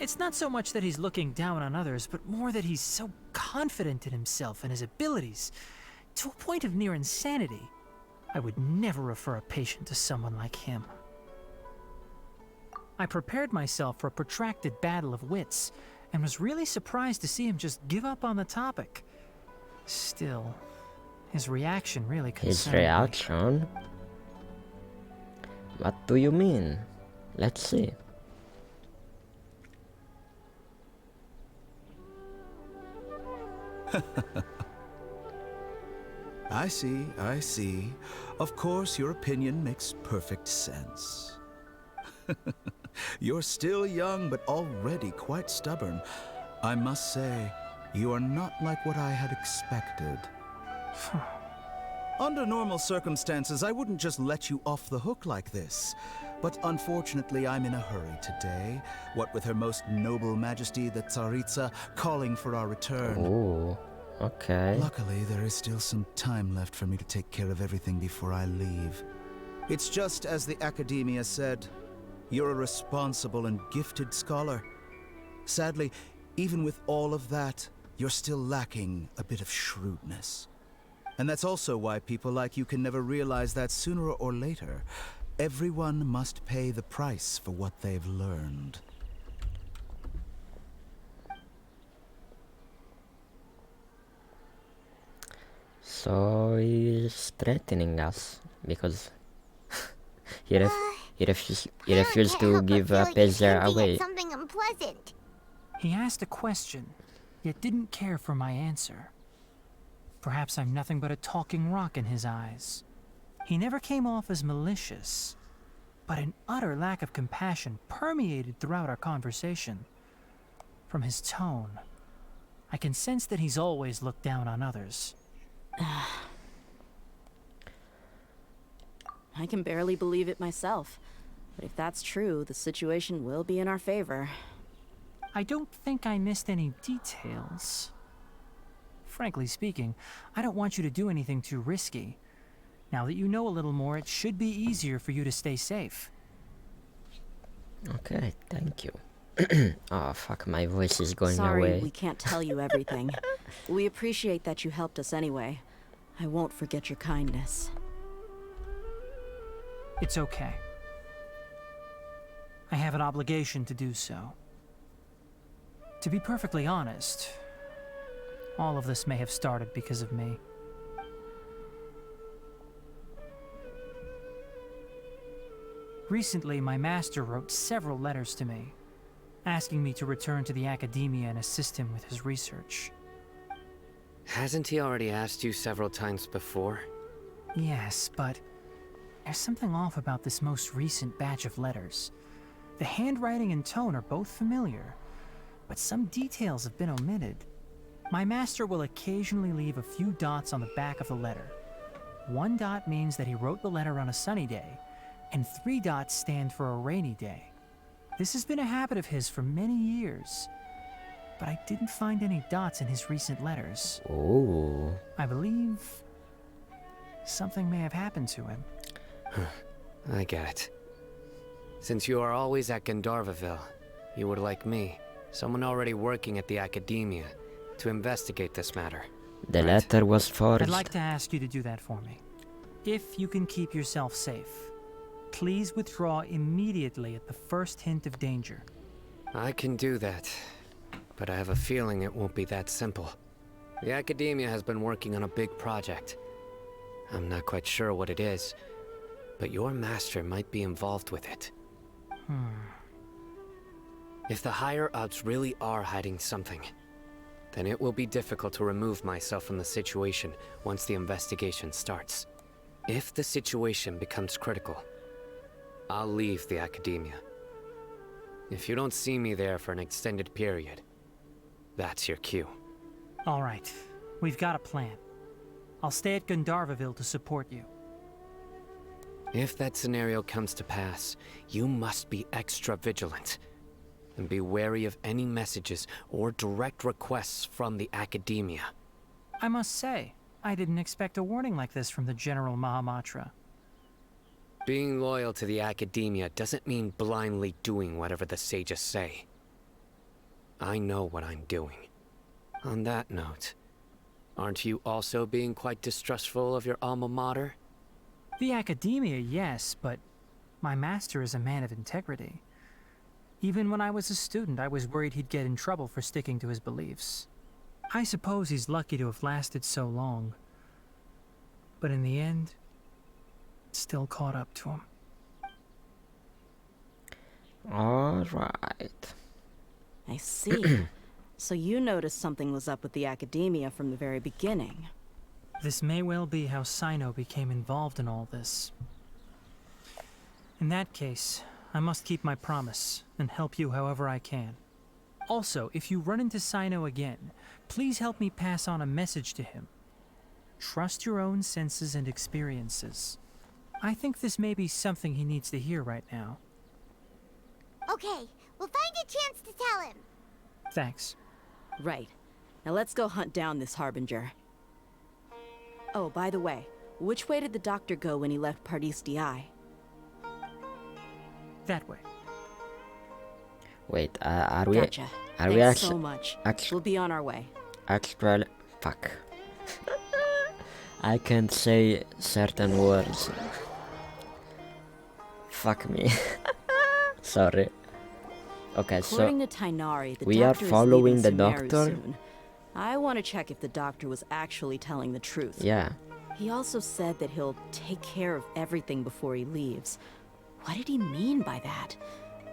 It's not so much that he's looking down on others, but more that he's so confident in himself and his abilities, to a point of near insanity. I would never refer a patient to someone like him. I prepared myself for a protracted battle of wits, and was really surprised to see him just give up on the topic. Still, his reaction really His concerned me. reaction? What do you mean? Let's see. I see, I see. Of course, your opinion makes perfect sense. You're still young, but already quite stubborn. I must say, you are not like what I had expected. Under normal circumstances, I wouldn't just let you off the hook like this. But unfortunately, I'm in a hurry today. What with Her Most Noble Majesty the Tsaritsa calling for our return. Ooh, okay. Luckily, there is still some time left for me to take care of everything before I leave. It's just as the Academia said. You're a responsible and gifted scholar. Sadly, even with all of that, you're still lacking a bit of shrewdness. And that's also why people like you can never realize that sooner or later, everyone must pay the price for what they've learned. So he's threatening us because he refused to give Peja away. Something unpleasant. He asked a question, yet didn't care for my answer. Perhaps I'm nothing but a talking rock in his eyes. He never came off as malicious, but an utter lack of compassion permeated throughout our conversation. From his tone, I can sense that he's always looked down on others. I can barely believe it myself. But if that's true, the situation will be in our favor. I don't think I missed any details. Frankly speaking, I don't want you to do anything too risky. Now that you know a little more, it should be easier for you to stay safe. Okay, thank you. Oh fuck, my voice is going Sorry, away. we can't tell you everything. We appreciate that you helped us anyway. I won't forget your kindness. It's okay. I have an obligation to do so. To be perfectly honest, all of this may have started because of me. Recently, my master wrote several letters to me, asking me to return to the Academia and assist him with his research. Hasn't he already asked you several times before? Yes, but there's something off about this most recent batch of letters. The handwriting and tone are both familiar, but some details have been omitted. My master will occasionally leave a few dots on the back of the letter. 1 dot means that he wrote the letter on a sunny day, and 3 dots stand for a rainy day. This has been a habit of his for many years, but I didn't find any dots in his recent letters. Ooh. I believe something may have happened to him. I get it. Since you are always at Gandharvaville, you would like me, someone already working at the Academia, to investigate this matter. The letter was forged. I'd like to ask you to do that for me. If you can keep yourself safe, please withdraw immediately at the first hint of danger. I can do that, but I have a feeling it won't be that simple. The Academia has been working on a big project. I'm not quite sure what it is, but your master might be involved with it. If the higher-ups really are hiding something, then it will be difficult to remove myself from the situation once the investigation starts. If the situation becomes critical, I'll leave the Academia. If you don't see me there for an extended period, that's your cue. All right, we've got a plan. I'll stay at Gandharvaville to support you. If that scenario comes to pass, you must be extra vigilant. And be wary of any messages or direct requests from the Academia. I must say, I didn't expect a warning like this from the General Mahamatra. Being loyal to the Academia doesn't mean blindly doing whatever the sages say. I know what I'm doing. On that note, aren't you also being quite distrustful of your alma mater? The academia, yes, but my master is a man of integrity. Even when I was a student, I was worried he'd get in trouble for sticking to his beliefs. I suppose he's lucky to have lasted so long. But in the end, it still caught up to him. Alright. I see. So you noticed something was up with the academia from the very beginning. This may well be how Sino became involved in all this. In that case, I must keep my promise and help you however I can. Also, if you run into Sino again, please help me pass on a message to him. Trust your own senses and experiences. I think this may be something he needs to hear right now. Okay, we'll find a chance to tell him. Thanks. Right. Now let's go hunt down this Harbinger. Oh, by the way, which way did the doctor go when he left Pardis DI? That way. Wait, are we... Gotcha. Are we Thanks actually... so much. We'll be on our way. Actually... Fuck. I can't say certain words. Fuck me. Sorry. Okay, According so... to Tainari, the we are doctor following is the leaving Sumeru doctor? soon. I want to check if the doctor was actually telling the truth. Yeah. He also said that he'll take care of everything before he leaves. What did he mean by that?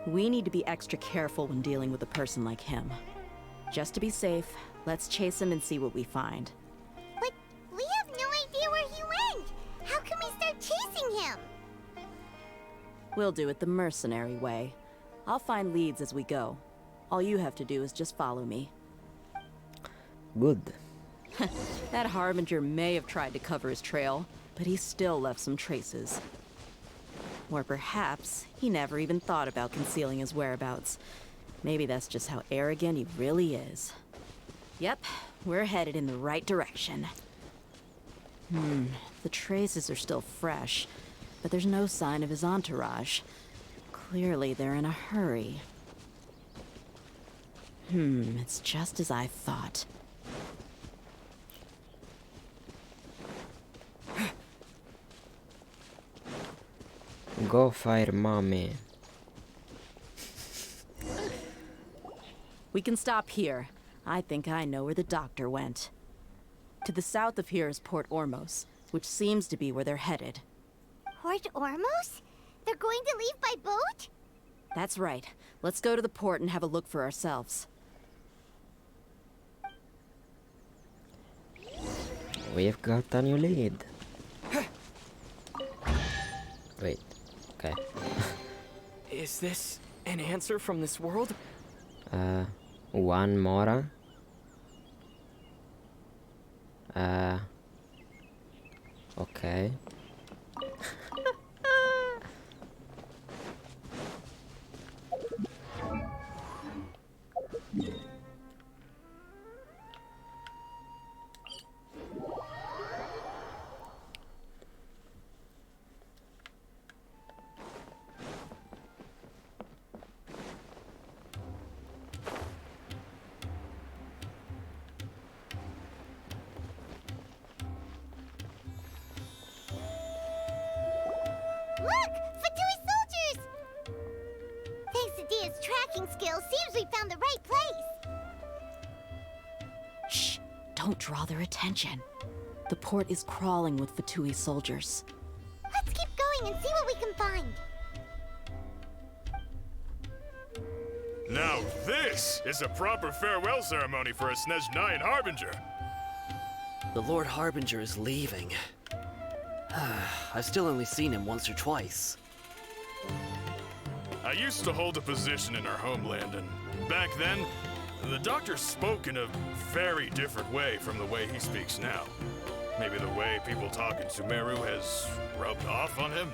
We need to be extra careful when dealing with a person like him. Just to be safe, let's chase him and see what we find. But we have no idea where he went. How can we start chasing him? We'll do it the mercenary way. I'll find leads as we go. All you have to do is just follow me. Good. That Harbinger may have tried to cover his trail, but he still left some traces. Or perhaps he never even thought about concealing his whereabouts. Maybe that's just how arrogant he really is. Yep, we're headed in the right direction. The traces are still fresh, but there's no sign of his entourage. Clearly they're in a hurry. It's just as I thought. Go fire mommy. We can stop here. I think I know where the doctor went. To the south of here is Port Ormos, which seems to be where they're headed. Port Ormos? They're going to leave by boat? That's right. Let's go to the port and have a look for ourselves. We've got a new lead. Wait. Okay. Is this an answer from this world? One more. Okay. Look! Fatui soldiers! Thanks to Dia's tracking skills, seems we found the right place. Shh! Don't draw their attention. The port is crawling with Fatui soldiers. Let's keep going and see what we can find. Now this is a proper farewell ceremony for a Snezhnayan Harbinger. The Lord Harbinger is leaving. I've still only seen him once or twice. I used to hold a position in our homeland, and back then, the doctor spoke in a very different way from the way he speaks now. Maybe the way people talk in Sumeru has rubbed off on him.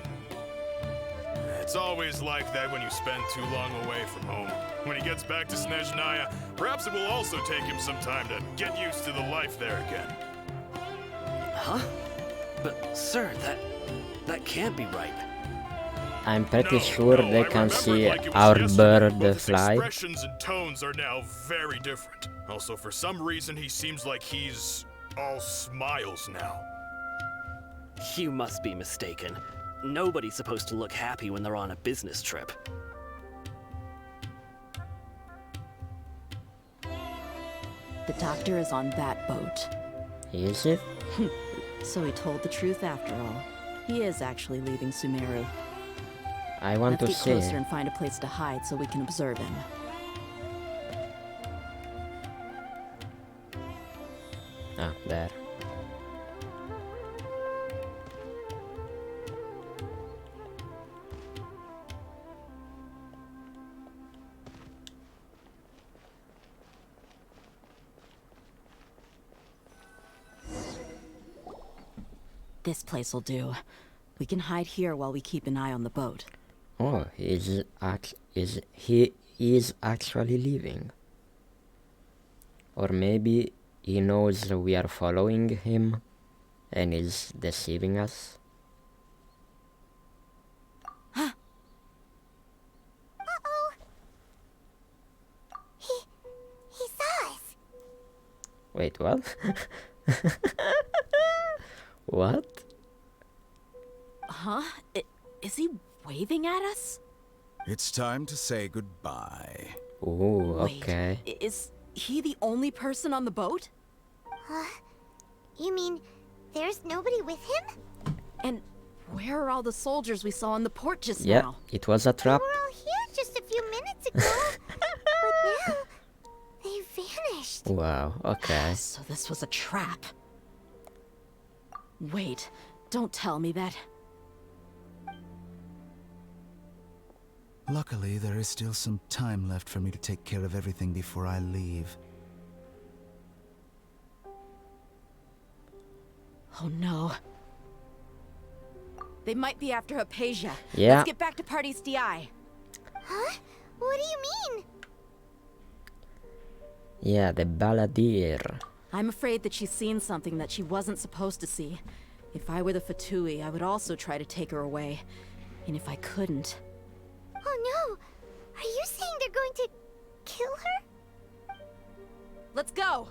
It's always like that when you spend too long away from home. When he gets back to Snezhnaya, perhaps it will also take him some time to get used to the life there again. Huh? But, sir, that can't be right. I'm pretty No, sure no, they I can remembered see like it was our yesterday, bird but his fly. expressions and tones are now very different. Also, for some reason, he seems like he's all smiles now. You must be mistaken. Nobody's supposed to look happy when they're on a business trip. The doctor is on that boat. Is it? So he told the truth after all. He is actually leaving Sumeru. I want Let's to get see. closer and find a place to hide so we can observe him. Ah, there. This place will do. We can hide here while we keep an eye on the boat. Oh, he is actually leaving. Or maybe he knows we are following him and is deceiving us. Uh-oh. He saw us. Wait, what? What? Huh? Is he waving at us? It's time to say goodbye. Ooh, Wait, okay. is he the only person on the boat? You mean there's nobody with him? And where are all the soldiers we saw on the port just Yeah, now? it was a trap. They were all here just a few minutes ago. But now, they vanished. Wow, okay. So this was a trap. Wait, don't tell me that. Luckily, there is still some time left for me to take care of everything before I leave. Oh no. They might be after Hypatia. Yeah. Let's get back to Party's DI. Huh? What do you mean? Yeah, the balladeer. I'm afraid that she's seen something that she wasn't supposed to see. If I were the Fatui, I would also try to take her away. And if I couldn't... Oh no! Are you saying they're going to kill her? Let's go!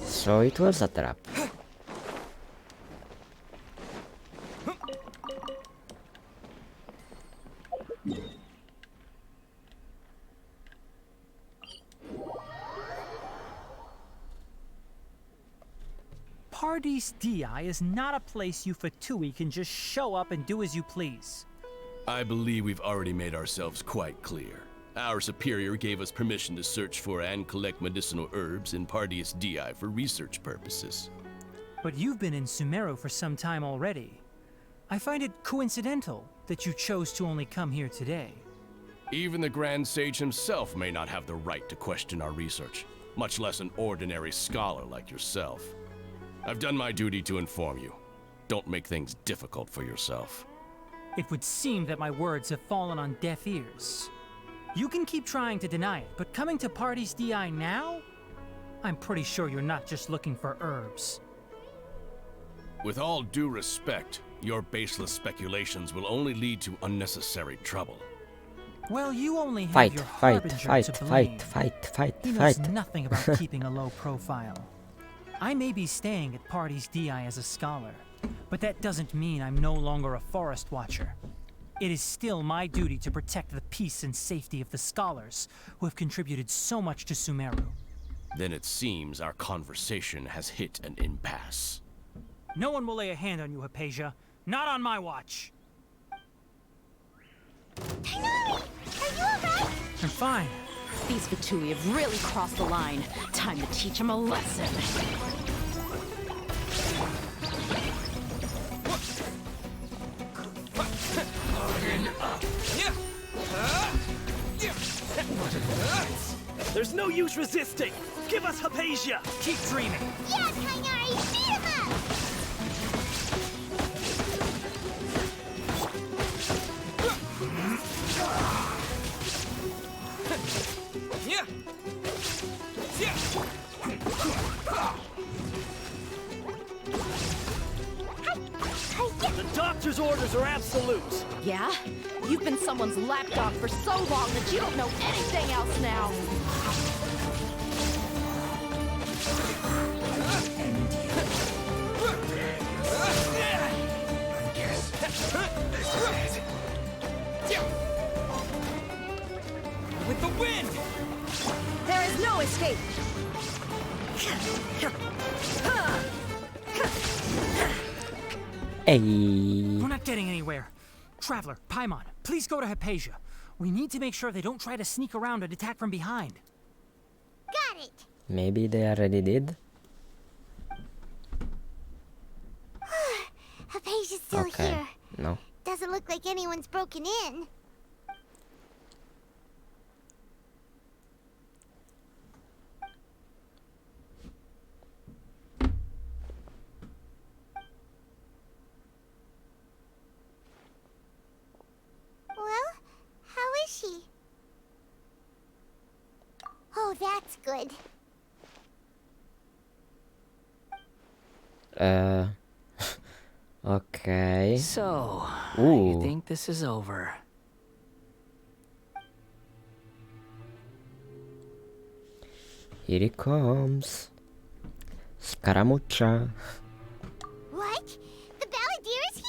So it was a trap. Pardis Di is not a place you Fatui can just show up and do as you please. I believe we've already made ourselves quite clear. Our superior gave us permission to search for and collect medicinal herbs in Pardius Di for research purposes. But you've been in Sumeru for some time already. I find it coincidental that you chose to only come here today. Even the Grand Sage himself may not have the right to question our research, much less an ordinary scholar like yourself. I've done my duty to inform you. Don't make things difficult for yourself. It would seem that my words have fallen on deaf ears. You can keep trying to deny it, but coming to Party's DI now? I'm pretty sure you're not just looking for herbs. With all due respect, your baseless speculations will only lead to unnecessary trouble. Well, you only have Fight, your fight, harbinger fight, to blame. fight, He knows fight. nothing about keeping a low profile. I may be staying at Party's DI as a scholar, but that doesn't mean I'm no longer a forest watcher. It is still my duty to protect the peace and safety of the scholars who have contributed so much to Sumeru. Then it seems our conversation has hit an impasse. No one will lay a hand on you, Hypatia. Not on my watch. Tainari! Are you alright? I'm fine. These Fatui have really crossed the line. Time to teach them a lesson. There's no use resisting! Give us Hypatia! Keep dreaming! Yeah, Tainari! Beat him up! The doctor's orders are absolute! Yeah? You've been someone's lapdog for so long that you don't know anything else now! escape. Hey. We're not getting anywhere. Traveler, Paimon, please go to Hypatia. We need to make sure they don't try to sneak around and attack from behind. Got it. Maybe they already did. Hypatia's still Okay. here. No. Doesn't look like anyone's broken in. Well, how is she? Oh, that's good. Okay. So, Ooh. you think this is over? Here he comes. Scaramuccia. What? The Balladeer is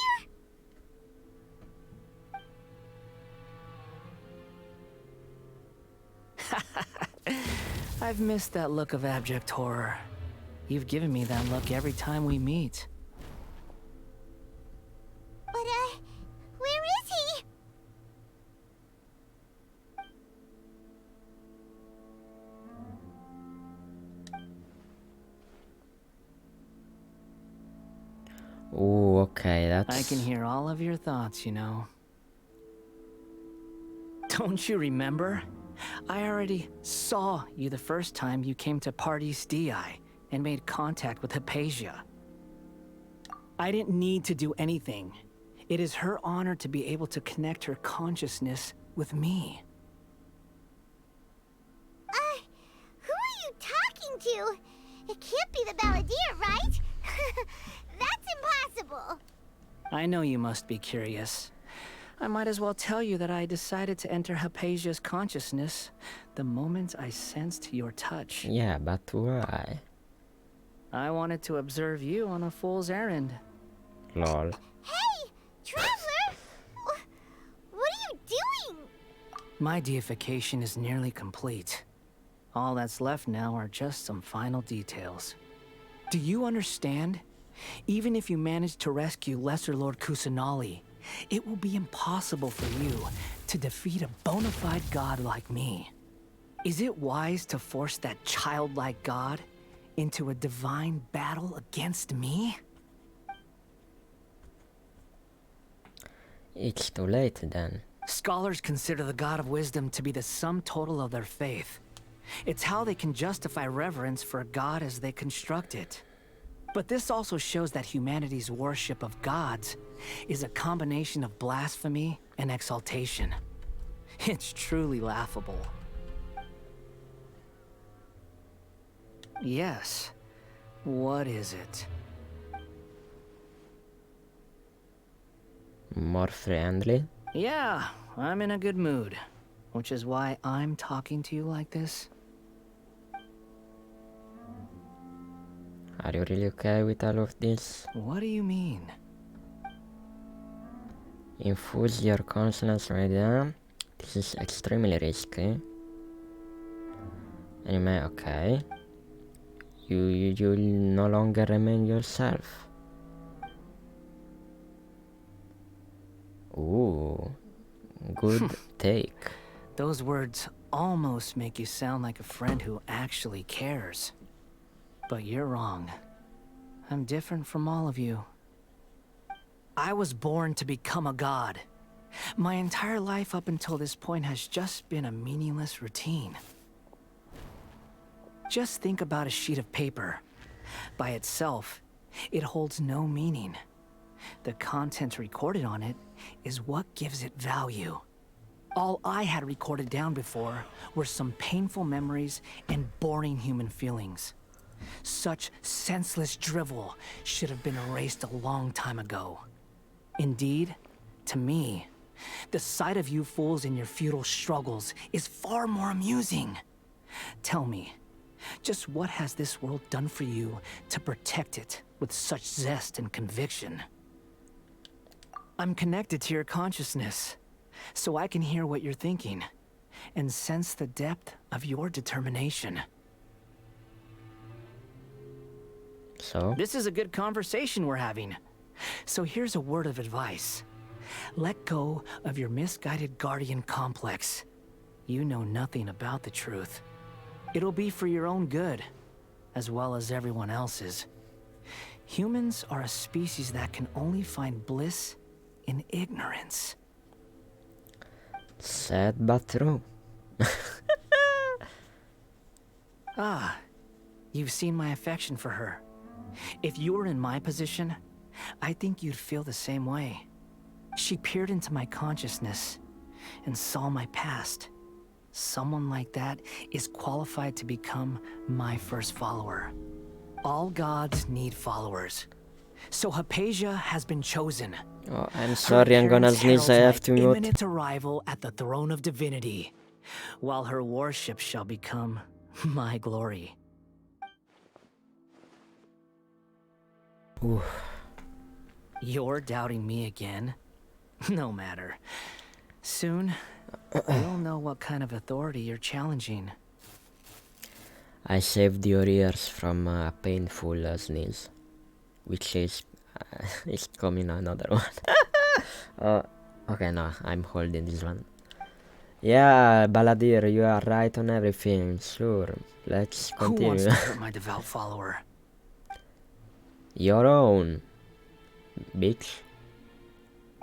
here? I've missed that look of abject horror. You've given me that look every time we meet. But, where is he? Ooh, okay, that's... I can hear all of your thoughts, you know. Don't you remember? I already saw you the first time you came to Party's DI and made contact with Hypatia. I didn't need to do anything. It is her honor to be able to connect her consciousness with me. Who are you talking to? It can't be the Balladeer, right? That's impossible. I know you must be curious. I might as well tell you that I decided to enter Hypatia's consciousness the moment I sensed your touch. Yeah, but why? I wanted to observe you on a fool's errand. Lol. Hey, Traveler! What are you doing? My deification is nearly complete. All that's left now are just some final details. Do you understand? Even if you manage to rescue Lesser Lord Kusanali, it will be impossible for you to defeat a bona fide god like me. Is it wise to force that childlike god into a divine battle against me? It's too late then. Scholars consider the god of wisdom to be the sum total of their faith. It's how they can justify reverence for a god as they construct it. But this also shows that humanity's worship of gods is a combination of blasphemy and exaltation. It's truly laughable. Yes. What is it? More friendly? Yeah, I'm in a good mood. Which is why I'm talking to you like this. Are you really okay with all of this? What do you mean? Infuse your consciousness right now. This is extremely risky. And you may, okay. You'll no longer remain yourself. Ooh, good take. Those words almost make you sound like a friend who actually cares. But you're wrong. I'm different from all of you. I was born to become a god. My entire life up until this point has just been a meaningless routine. Just think about a sheet of paper. By itself, it holds no meaning. The content recorded on it is what gives it value. All I had recorded down before were some painful memories and boring human feelings. Such senseless drivel should have been erased a long time ago. Indeed, to me, the sight of you fools in your futile struggles is far more amusing. Tell me, just what has this world done for you to protect it with such zest and conviction? I'm connected to your consciousness, so I can hear what you're thinking, and sense the depth of your determination. So? This is a good conversation we're having. So here's a word of advice. Let go of your misguided guardian complex. You know nothing about the truth. It'll be for your own good, as well as everyone else's. Humans are a species that can only find bliss in ignorance. Sad but true. Ah, you've seen my affection for her. If you were in my position, I think you'd feel the same way. She peered into my consciousness and saw my past. Someone like that is qualified to become my first follower. All gods need followers. So Hypatia has been chosen. Oh, I'm sorry, I'm gonna sneeze, I have to mute. Imminent arrival at the throne of divinity, while her worship shall become my glory. Ooh. You're doubting me again? No matter. Soon, you'll know what kind of authority you're challenging. I saved your ears from a painful sneeze, which is is coming another one. Okay, no, I'm holding this one. Yeah, Baladir, you are right on everything. Sure, let's continue. Who wants to hurt my devout follower? Your own, bitch.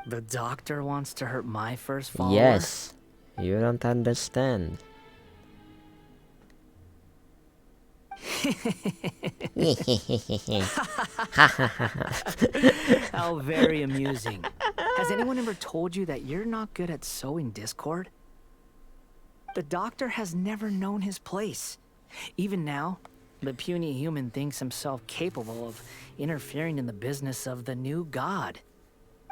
The doctor wants to hurt my first follower? Yes, you don't understand. How very amusing. Has anyone ever told you that you're not good at sowing discord? The doctor has never known his place. Even now, the puny human thinks himself capable of interfering in the business of the new god.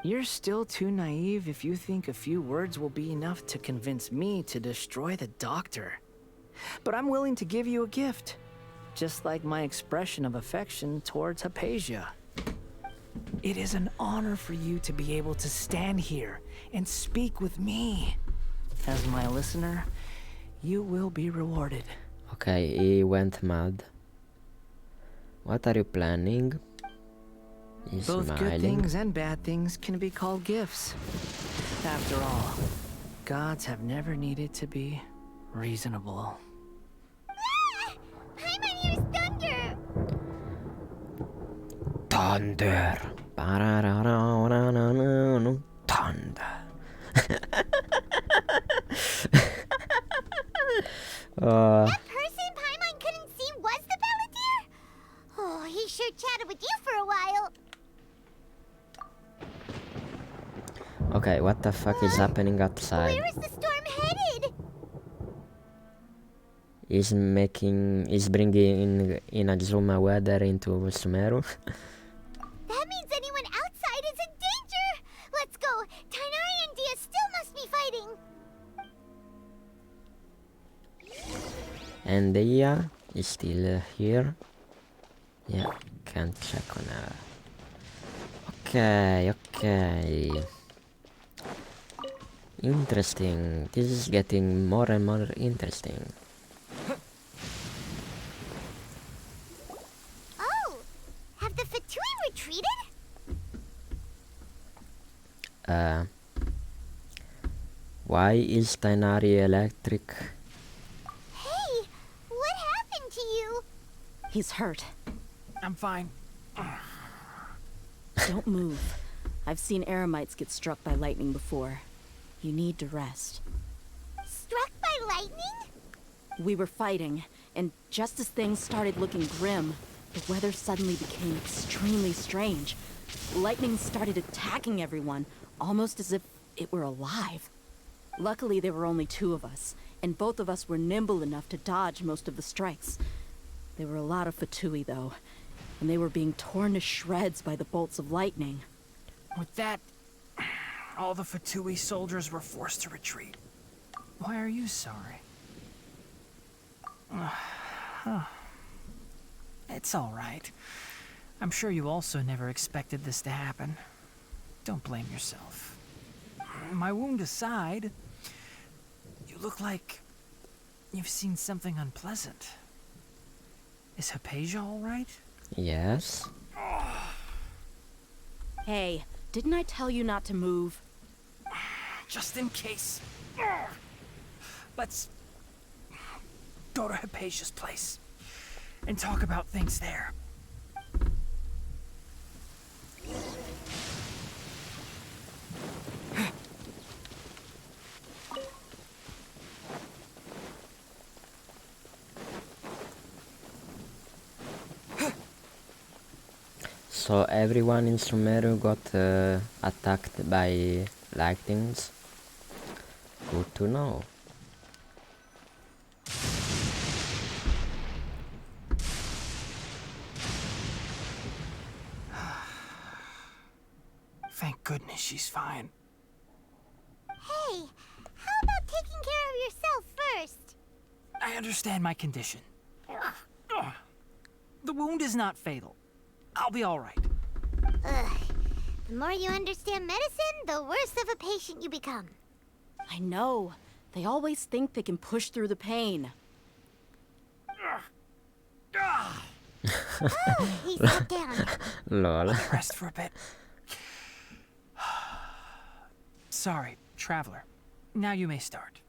You're still too naive if you think a few words will be enough to convince me to destroy the doctor. But I'm willing to give you a gift, just like my expression of affection towards Hypatia. It is an honor for you to be able to stand here and speak with me. As my listener, you will be rewarded. Okay, he went mad. What are you planning? He's Both smiling. good things and bad things can be called gifts. After all, gods have never needed to be reasonable. Paimon hears thunder! Thunder. Thunder. That person Paimon couldn't see was the Balladeer? Oh, he sure chatted with you for a while. Okay, what the fuck is happening outside? Where is the storm headed? He's bringing in Azuma weather into Sumeru. That means anyone outside is in danger! Let's go! Tainari and Dia still must be fighting! And Dia is still here. Yeah, can't check on her. Okay. Interesting. This is getting more and more interesting. Oh! Have the Fatui retreated? Why is Tainari electric? Hey! What happened to you? He's hurt. I'm fine. Don't move. I've seen Eremites get struck by lightning before. You need to rest. Struck by lightning? We were fighting, and just as things started looking grim, the weather suddenly became extremely strange. Lightning started attacking everyone, almost as if it were alive. Luckily, there were only two of us, and both of us were nimble enough to dodge most of the strikes. There were a lot of Fatui, though, and they were being torn to shreds by the bolts of lightning. With that, all the Fatui soldiers were forced to retreat. Why are you sorry? It's all right. I'm sure you also never expected this to happen. Don't blame yourself. My wound aside, you look like you've seen something unpleasant. Is Hypatia all right? Yes. Hey, didn't I tell you not to move? Just in case. Let's go to Hypatia's place and talk about things there. So everyone in Sumeru got attacked by lightnings. Good to know. Thank goodness she's fine. Hey, how about taking care of yourself first? I understand my condition. The wound is not fatal. I'll be all right. Ugh. The more you understand medicine, the worse of a patient you become. I know. They always think they can push through the pain. Oh, he sat down. Lol. Let me rest for a bit. Sorry, traveler. Now you may start.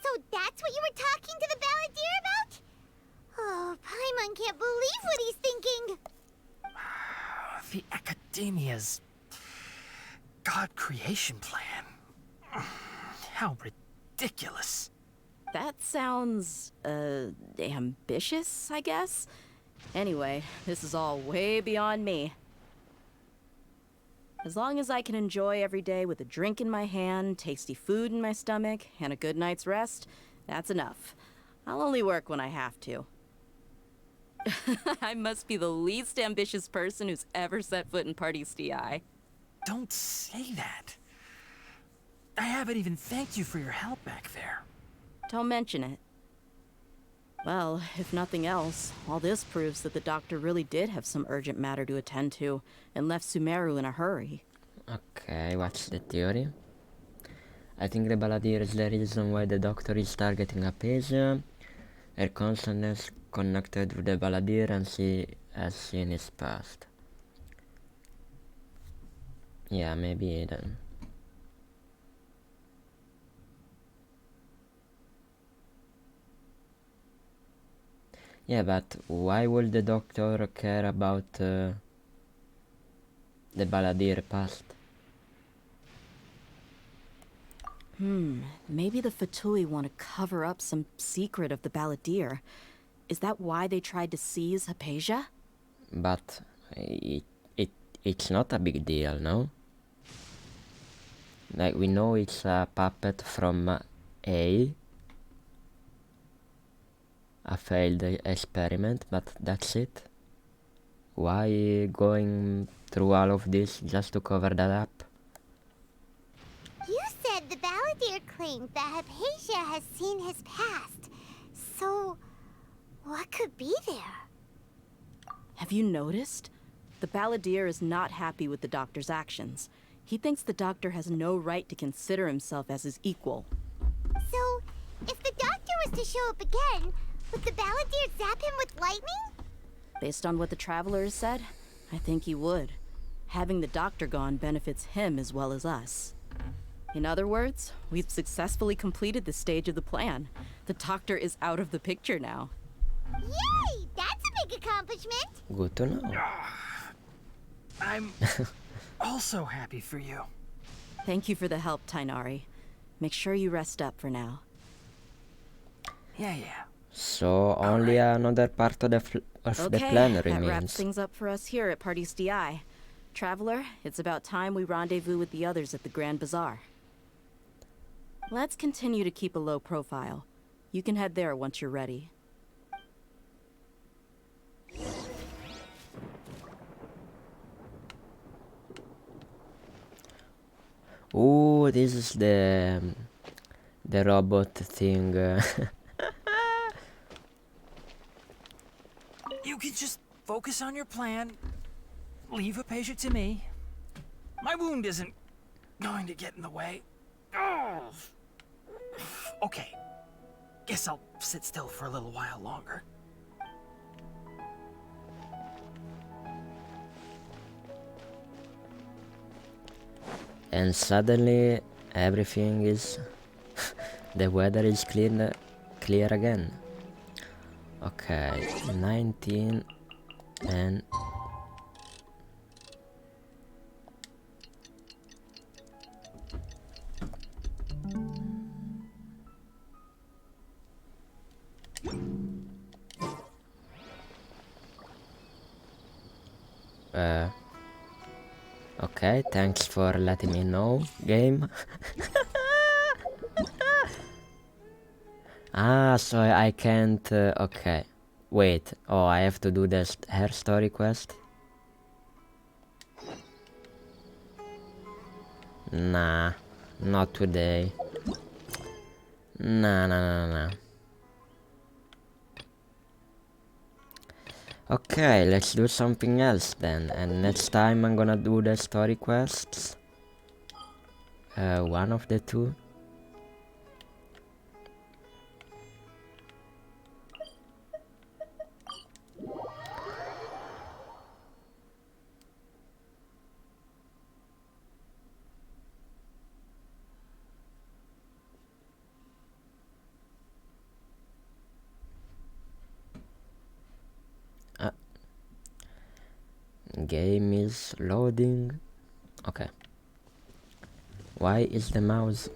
So that's what you were talking to the balladeer about? Oh, Paimon can't believe what he's thinking. The Academia's God creation plan. How ridiculous. That sounds, ambitious, I guess? Anyway, this is all way beyond me. As long as I can enjoy every day with a drink in my hand, tasty food in my stomach, and a good night's rest, that's enough. I'll only work when I have to. I must be the least ambitious person who's ever set foot in Party's DI. Don't say that. I haven't even thanked you for your help back there. Don't mention it. Well, if nothing else, all this proves that the doctor really did have some urgent matter to attend to, and left Sumeru in a hurry. Okay, what's the theory? I think the balladeer is the reason why the doctor is targeting Apesia. Her consciousness connected with the balladeer and she has seen his past. Yeah, maybe then. Yeah, but why would the doctor care about the balladeer past? Maybe the Fatui want to cover up some secret of the balladeer. Is that why they tried to seize Hypatia? But it's not a big deal, no? Like, we know it's a puppet from A failed experiment, but that's it. Why going through all of this just to cover that up? You said the balladeer claimed that Hypatia has seen his past. So, what could be there? Have you noticed? The balladeer is not happy with the doctor's actions. He thinks the doctor has no right to consider himself as his equal. So, if the doctor was to show up again, would the balladeer zap him with lightning? Based on what the traveler has said, I think he would. Having the doctor gone benefits him as well as us. In other words, we've successfully completed this stage of the plan. The doctor is out of the picture now. Yay! That's a big accomplishment! Good to know. I'm also happy for you. Thank you for the help, Tainari. Make sure you rest up for now. Yeah. So only another part of the plan that wraps remains. things up for us here at Party's DI. Traveler, it's about time we rendezvous with the others at the Grand Bazaar. Let's continue to keep a low profile. You can head there once you're ready. Ooh, this is the robot thing. You can just focus on your plan. Leave Hypatia to me. My wound isn't going to get in the way. Oh. Okay. Guess I'll sit still for a little while longer. And suddenly everything is the weather is clear again. Okay, 19 and okay, thanks for letting me know, game. Ah, so I can't. Okay. Wait. Oh, I have to do this her story quest? Nah, not today. Nah. Okay, let's do something else then. And next time I'm gonna do the story quests. One of the two. Game is loading. Okay. Why is the mouse?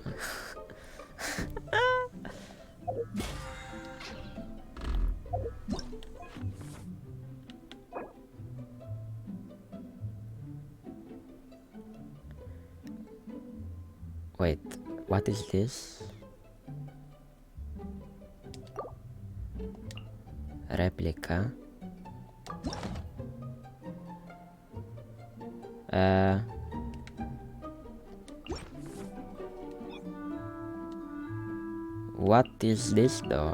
Wait, what is this? Replica. What is this though?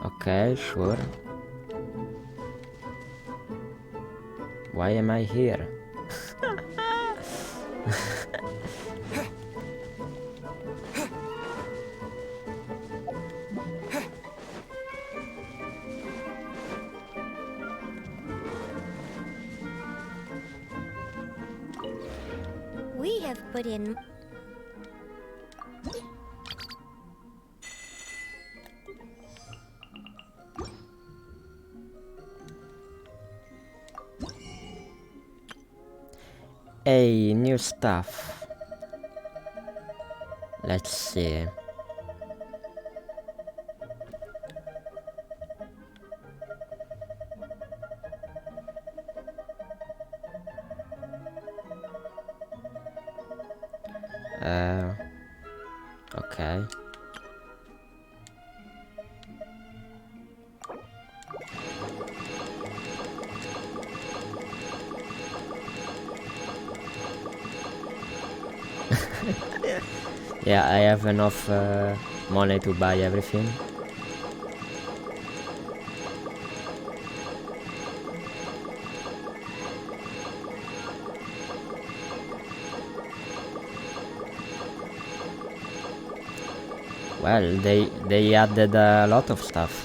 Okay, sure. Why am I here? We have put in. Hey, new stuff. Let's see. Okay. Yeah, I have enough money to buy everything. Well, they added a lot of stuff.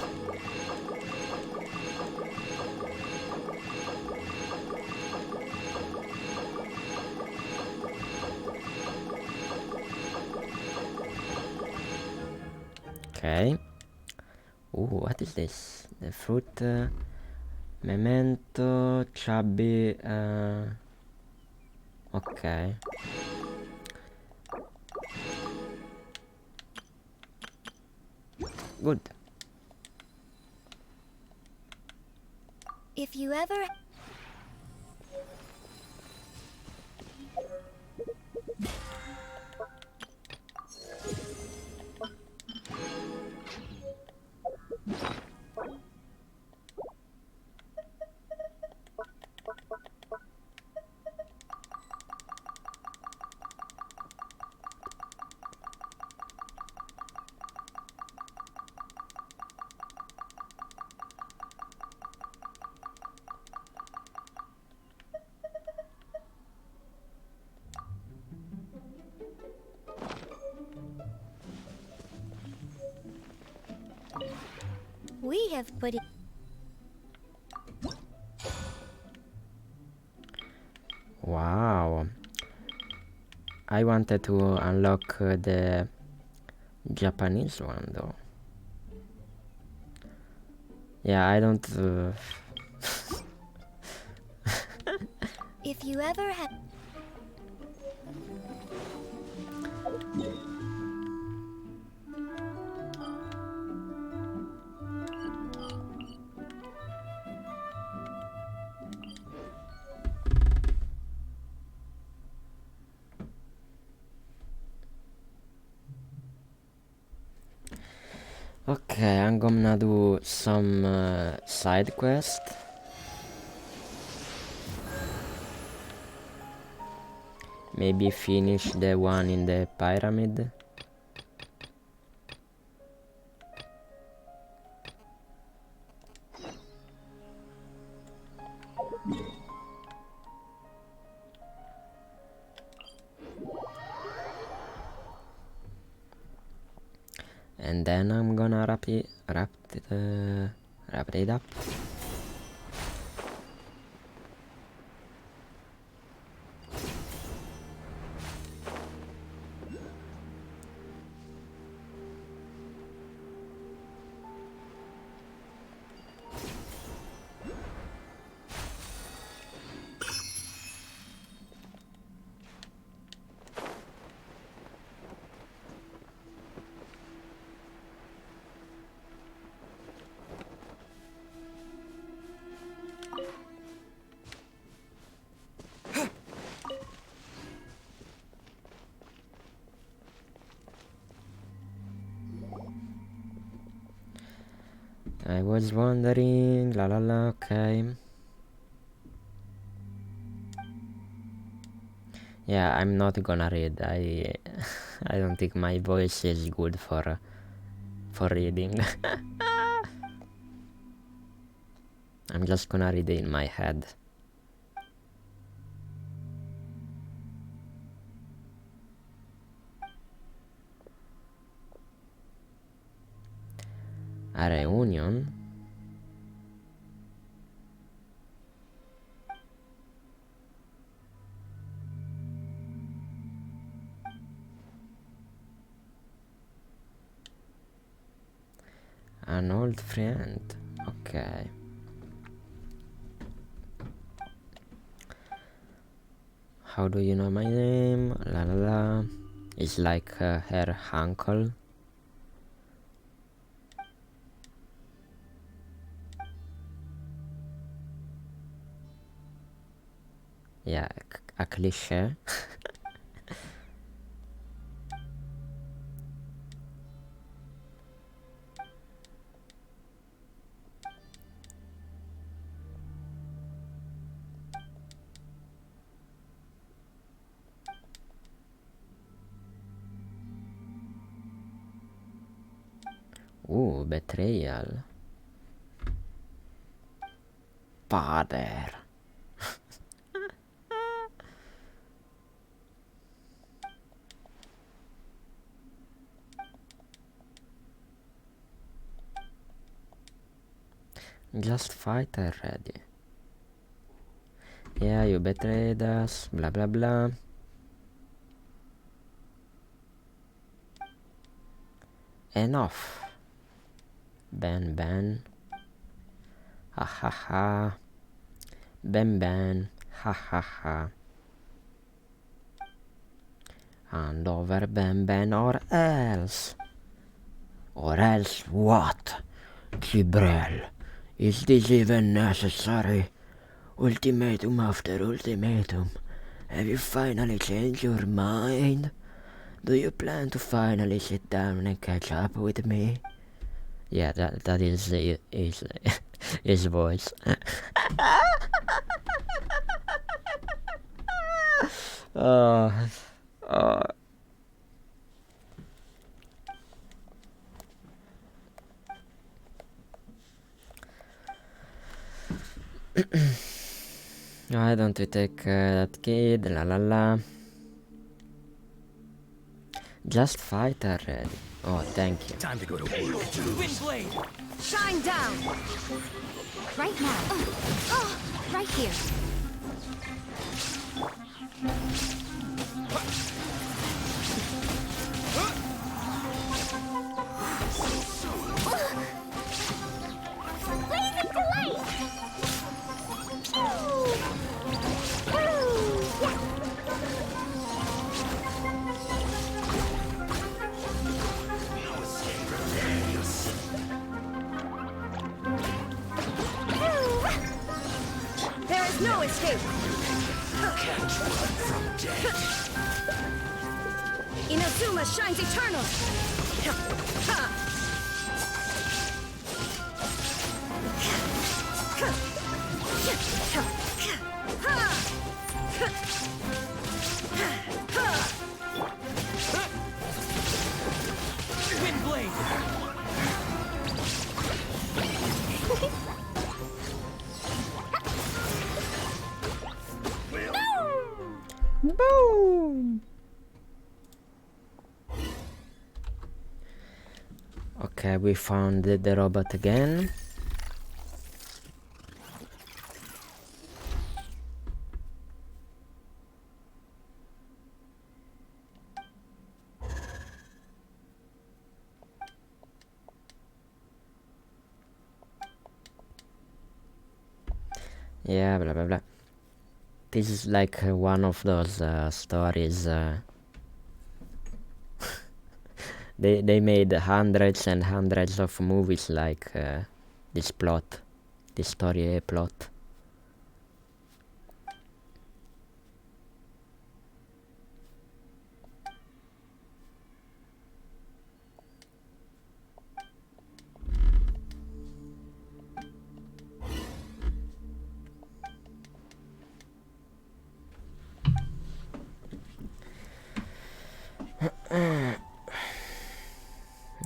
Okay. Ooh, what is this? The fruit memento chubby. Okay. Good. If you ever. We have put it. Wow. I wanted to unlock the Japanese one though. Yeah, I don't. If you ever have. Okay, I'm gonna do some side quest. Maybe finish the one in the pyramid. And then I'm gonna wrap it up. I was wondering, la la la, okay. Yeah, I'm not gonna read. I I don't think my voice is good for reading. I'm just gonna read it in my head. A reunion? An old friend. Okay. How do you know my name? La la la. It's like her uncle. Yeah, a cliché. Betrayal. Father. Just fight already. Yeah, you betrayed us, blah blah blah. Enough. Ben Ben. Ha ha ha. Ben Ben. Ha ha ha. Hand over Ben Ben or else. Or else what? Gibrel. Is this even necessary? Ultimatum after ultimatum. Have you finally changed your mind? Do you plan to finally sit down and catch up with me? Yeah, that is his voice. Oh, oh. Why don't we take that kid? La la la. Just fight already. Oh, thank you. Time to go to work. Windblade! Shine down! Right now. Oh, right here. Blazing delight! Pew! Woo! There is no escape! Can't run from death. Inazuma shines eternal! Windblade! Boom! Okay, we found the robot again. Yeah, blah blah blah. This is like one of those stories. They made hundreds and hundreds of movies like this plot, this story plot.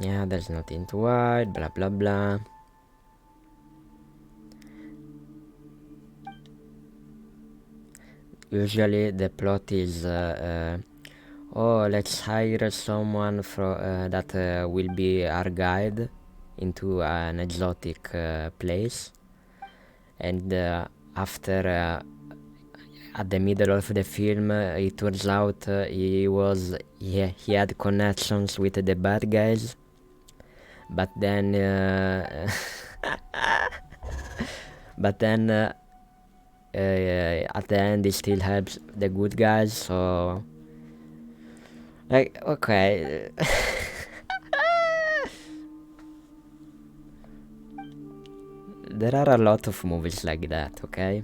Yeah, there's nothing to hide, blah blah blah. Usually the plot is oh, let's hire someone that will be our guide into an exotic place, and after at the middle of the film it turns out he had connections with the bad guys, but then at the end he still helps the good guys, so like, okay. There are a lot of movies like that, okay?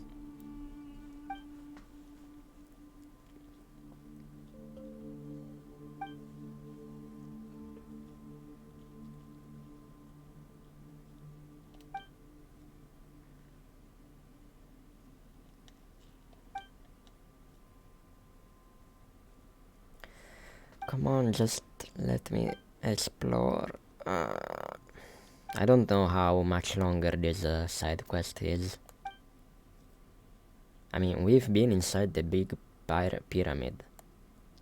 Come on, just let me explore. I don't know how much longer this side quest is. I mean, we've been inside the big pyramid,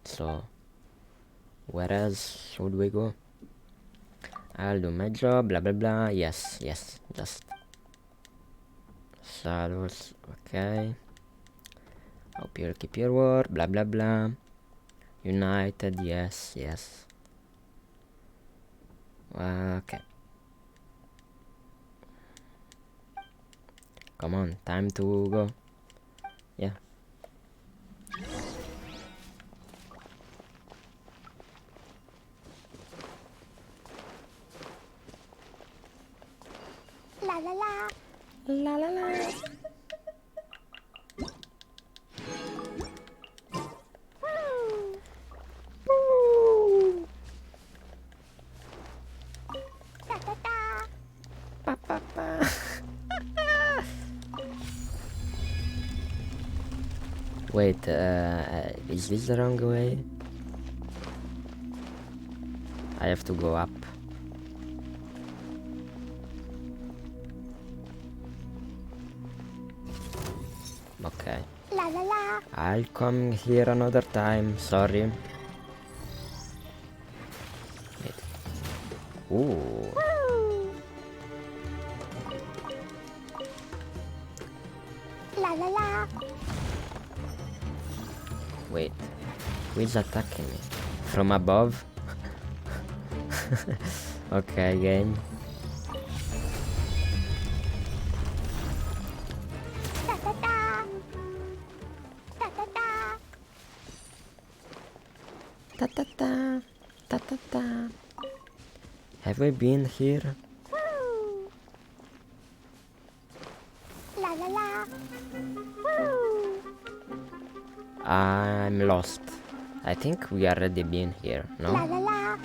so where else should we go? I'll do my job, blah blah blah. Yes, yes, just shadows. Okay. Hope you'll keep your word, blah blah blah. United, yes, yes. Okay. Come on, time to go. Yeah. La la la. La la la. Wait, is this the wrong way? I have to go up. Okay. La la la. I'll come here another time, sorry. Ooh. La la la. Wait, who is attacking me? From above? Okay, game. Da da da. Da da da. Ta ta ta. Ta ta ta. Have we been here? Woo. La la la. Woo. I'm lost. I think we already been here, no? La la la.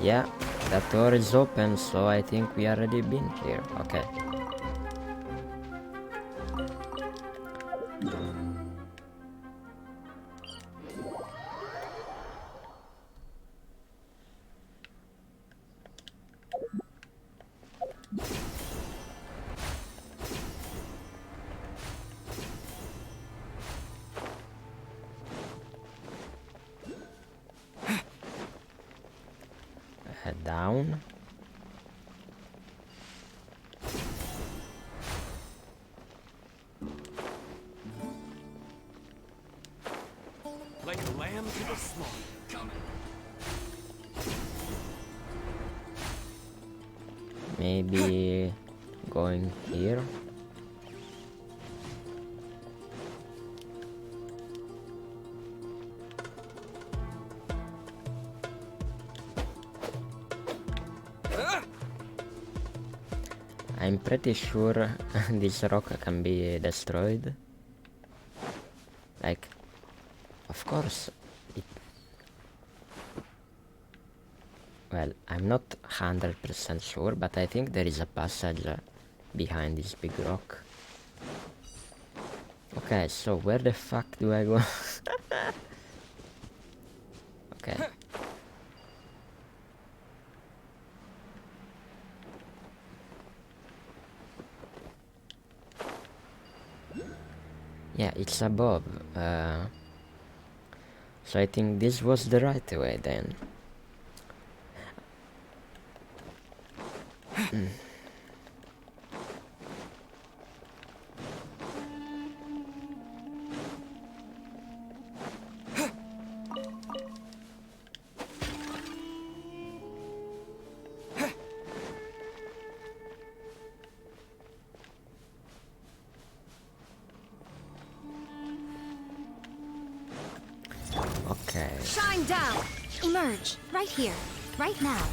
Yeah, that door is open, so I think we already been here. Okay. Head down. Like a lamb to the slaughter. Maybe going here. I'm pretty sure this rock can be destroyed. Like, of course, it... Well, I'm not 100% sure, but I think there is a passage behind this big rock. Okay, so where the fuck do I go? Okay. Yeah, it's above. So I think this was the right way then. Okay. Shine down. Emerge. Right here. Right now.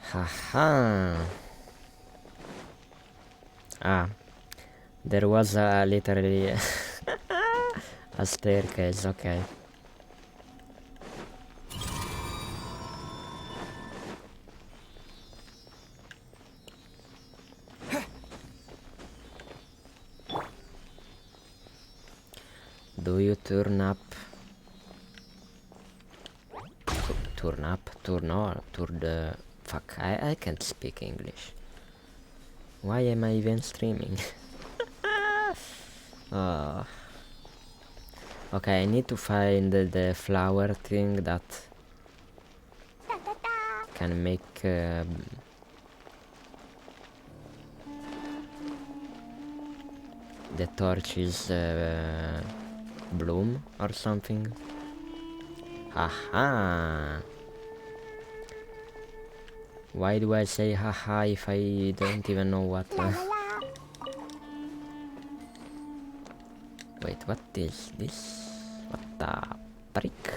Haha. Ah, there was literally a staircase, okay. Do you turn up? Turn up? Turn on? Turn the... Fuck, I can't speak English. Why am I even streaming? Okay, I need to find the flower thing that can make the torches bloom or something. Haha! Why do I say haha if I don't even know what... Wait, what is this? What the prick?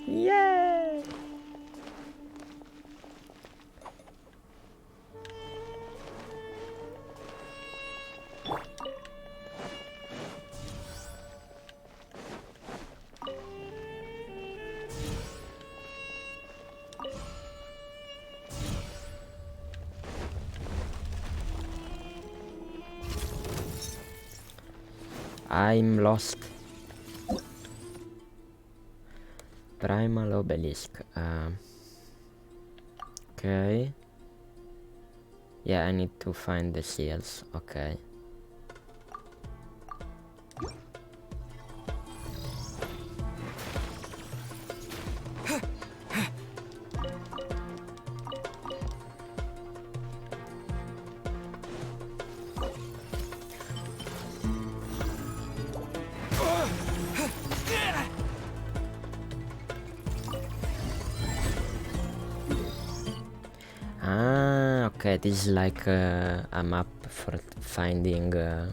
Yeah! I'm lost. Primal obelisk. Okay. Yeah, I need to find the seals. Okay. Ah, okay, this is like a map for finding the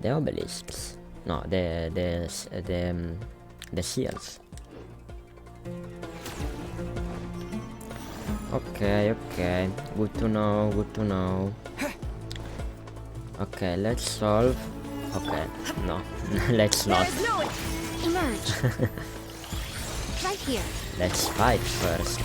obelisks. No, the seals. Okay, okay, good to know, good to know. Okay, let's solve. Okay, no, let's not. There's no emerge. Right here. Let's fight first.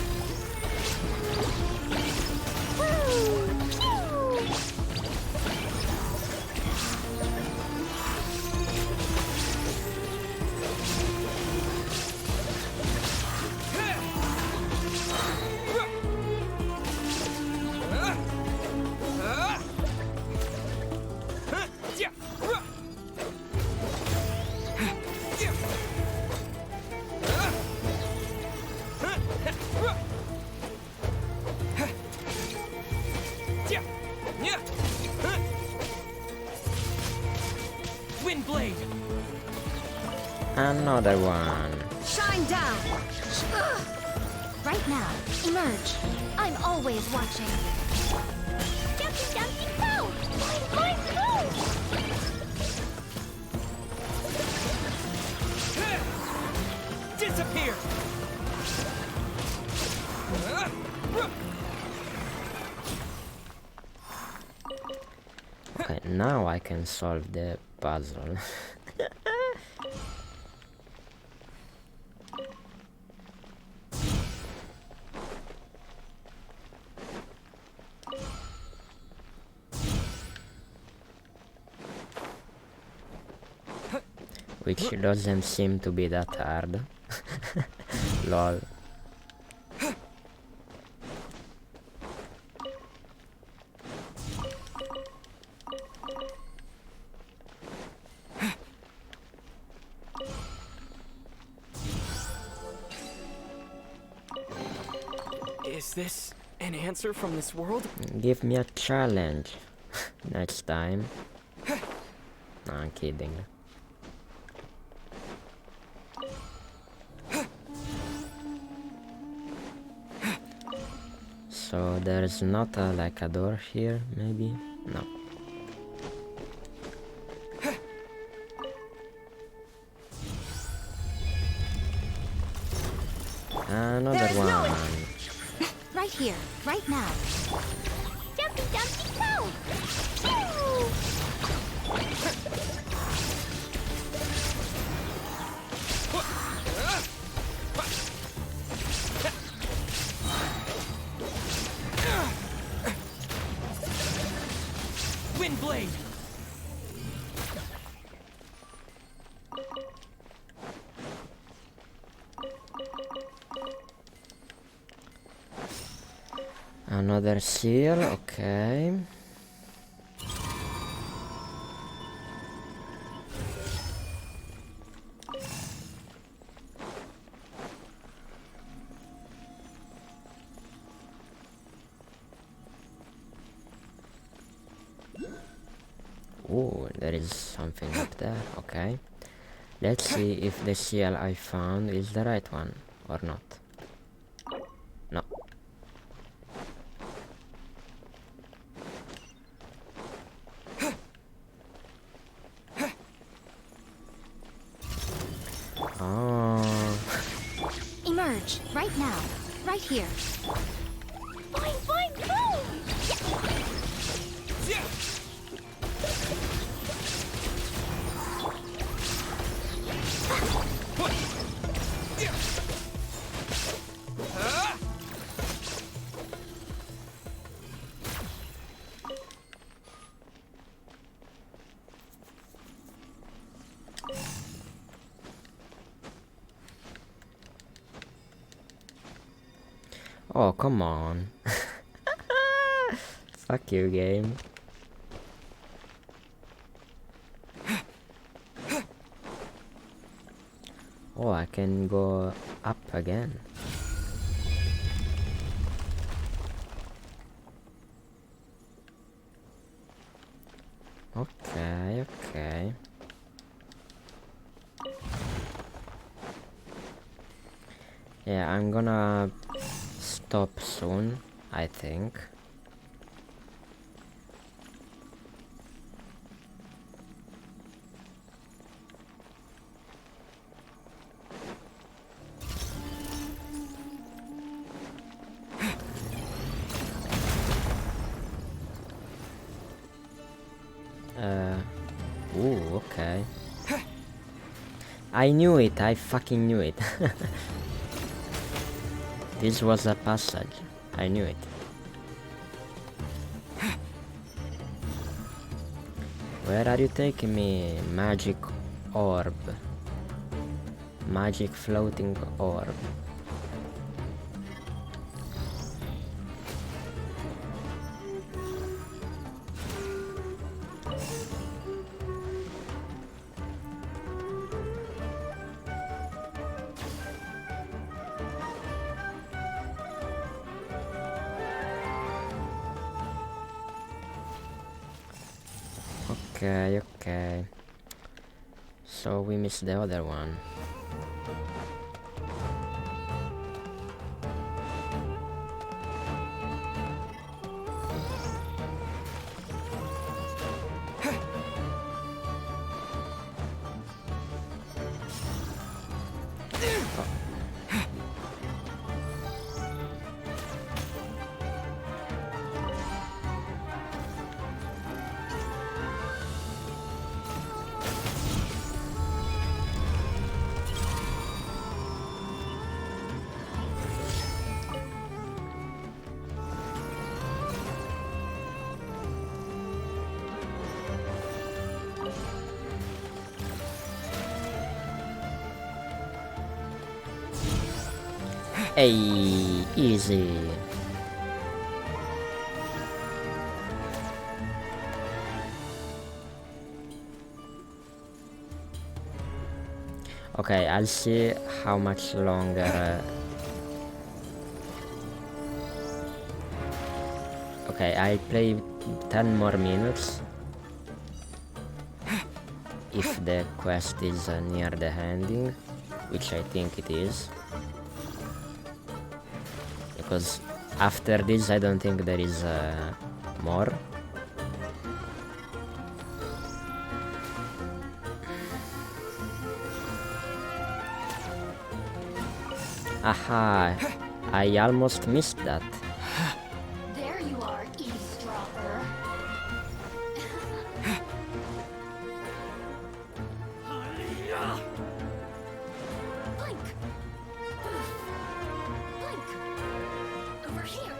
Wind blade. Another one. Shine down. Right now. Emerge. I'm always watching. Jumpy, jumpy, go! Mine, go! Disappear. Okay, now I can solve the puzzle. Which doesn't seem to be that hard. Lol. Is this an answer from this world? Give me a challenge next time. No, I'm kidding. So there's not like a door here, maybe? No. Another There's no one. Right here. Right now. Jumpy, jumpy, go! Wind blade. Another seal, okay. Oh, there is something up there, okay. Let's see if the seal I found is the right one or not. No. Oh. Emerge. Right now. Right here. Fine, fine, go! Yeah. Oh, come on. Fuck you, game. Oh, I can go up again. Okay, okay. Yeah, I'm gonna stop soon, I think. Ooh, okay. I knew it, I fucking knew it. This was a passage. I knew it. Where are you taking me? Magic orb. Magic floating orb. Okay, okay. So we missed the other one. Hey, easy. Okay, I'll see how much longer. Okay, I'll play 10 more minutes. If the quest is near the ending, which I think it is. Because after this I don't think there is more. Aha, I almost missed that. There you are, eavesdropper. Blink. Blink. Over here.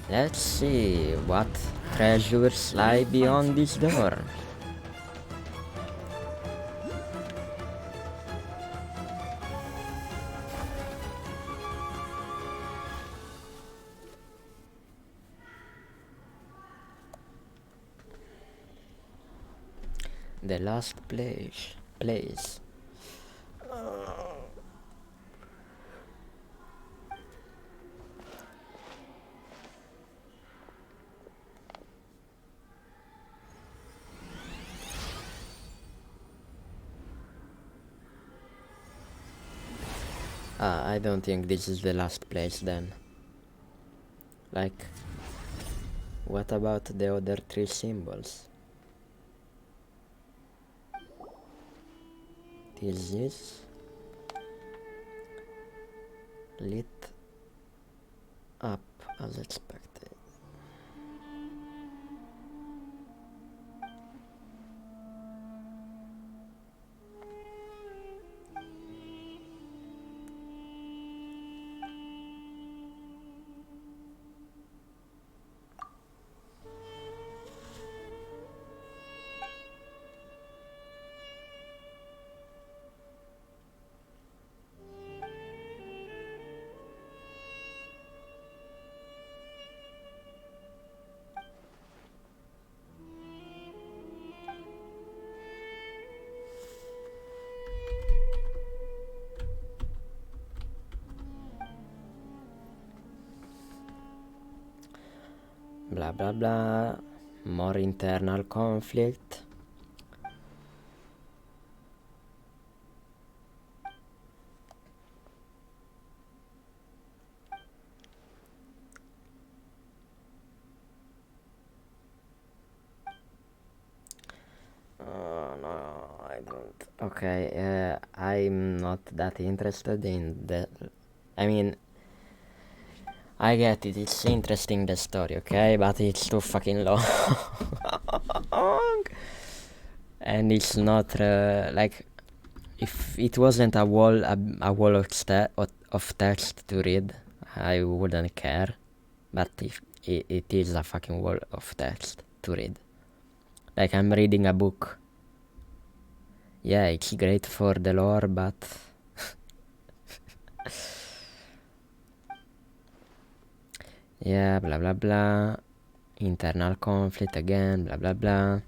Let's see what treasures lie beyond this door. The last place. I don't think this is the last place then. Like, what about the other 3 symbols? This is lit up as expected. blah blah blah, more internal conflict. No, I don't. Okay, I'm not that interested in the. I mean, I get it. It's interesting the story, okay, but it's too fucking long, and it's not like if it wasn't a wall of text to read, I wouldn't care. But if it is a fucking wall of text to read. Like I'm reading a book. Yeah, it's great for the lore, but yeah, blah blah blah. Internal conflict again, blah blah blah.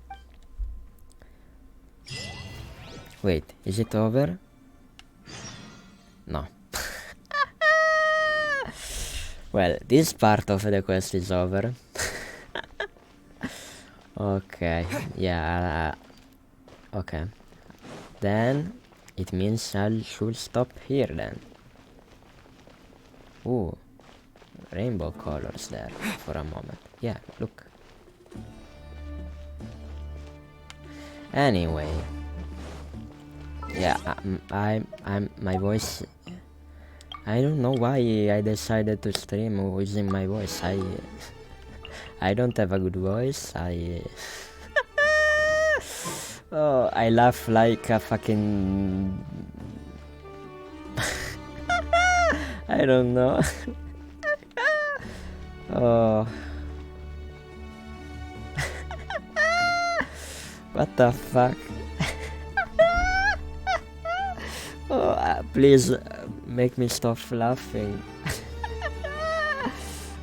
Wait, is it over? No. Well, this part of the quest is over. Okay, yeah, okay. Then, it means I should stop here then. Ooh, rainbow colors there for a moment. Yeah, look. Anyway. Yeah, I'm my voice. I don't know why I decided to stream using my voice. I don't have a good voice. Oh, I laugh like a fucking. I don't know. Oh. What the fuck? Oh, please make me stop laughing.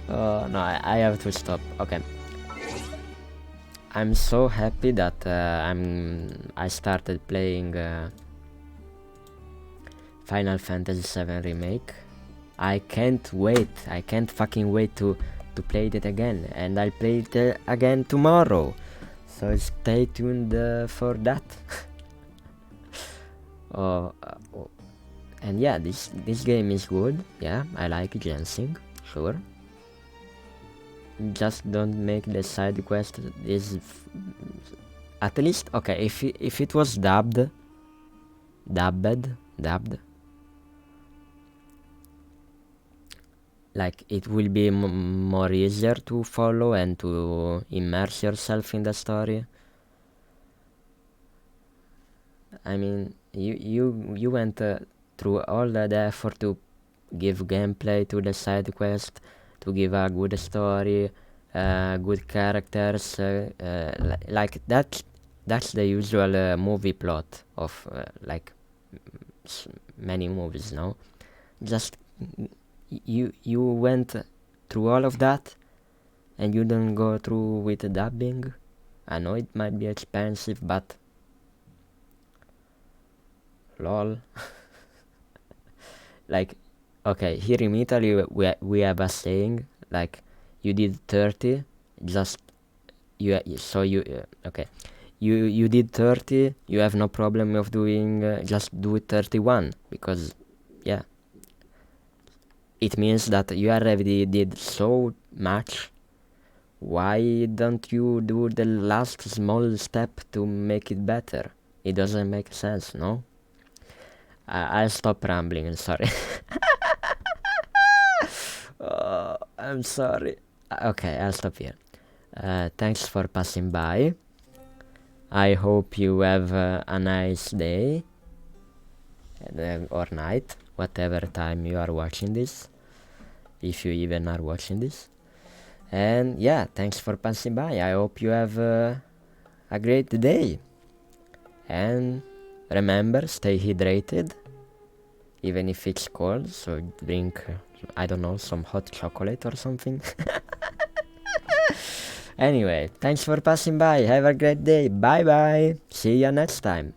Oh no, I have to stop. Okay. I'm so happy that I started playing Final Fantasy VII Remake. I can't wait. I can't fucking wait to play it again, and I'll play it again tomorrow. So stay tuned for that. And yeah, this game is good. Yeah, I like Genshin, sure. Just don't make the side quest at least okay. If it was dubbed, like it will be more easier to follow and to immerse yourself in the story. I mean, you went through all the effort to give gameplay to the side quest, to give a good story, good characters, like that's the usual movie plot of like many movies, no? Just you went through all of that, and you don't go through with dubbing. I know it might be expensive, but lol. Like, okay, here in Italy we have a saying like, you did 30, just okay, you did 30, you have no problem of doing just do 31, because yeah, it means that you already did so much. Why don't you do the last small step to make it better? It doesn't make sense, no? I'll stop rambling, I'm sorry. Oh, I'm sorry. Okay, I'll stop here. Thanks for passing by. I hope you have a nice day or night, whatever time you are watching this, if you even are watching this. And yeah, thanks for passing by. I hope you have a great day. And remember, stay hydrated, even if it's cold, so drink, I don't know, some hot chocolate or something. Anyway, thanks for passing by. Have a great day. Bye bye. See ya next time.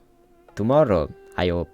Tomorrow, I hope.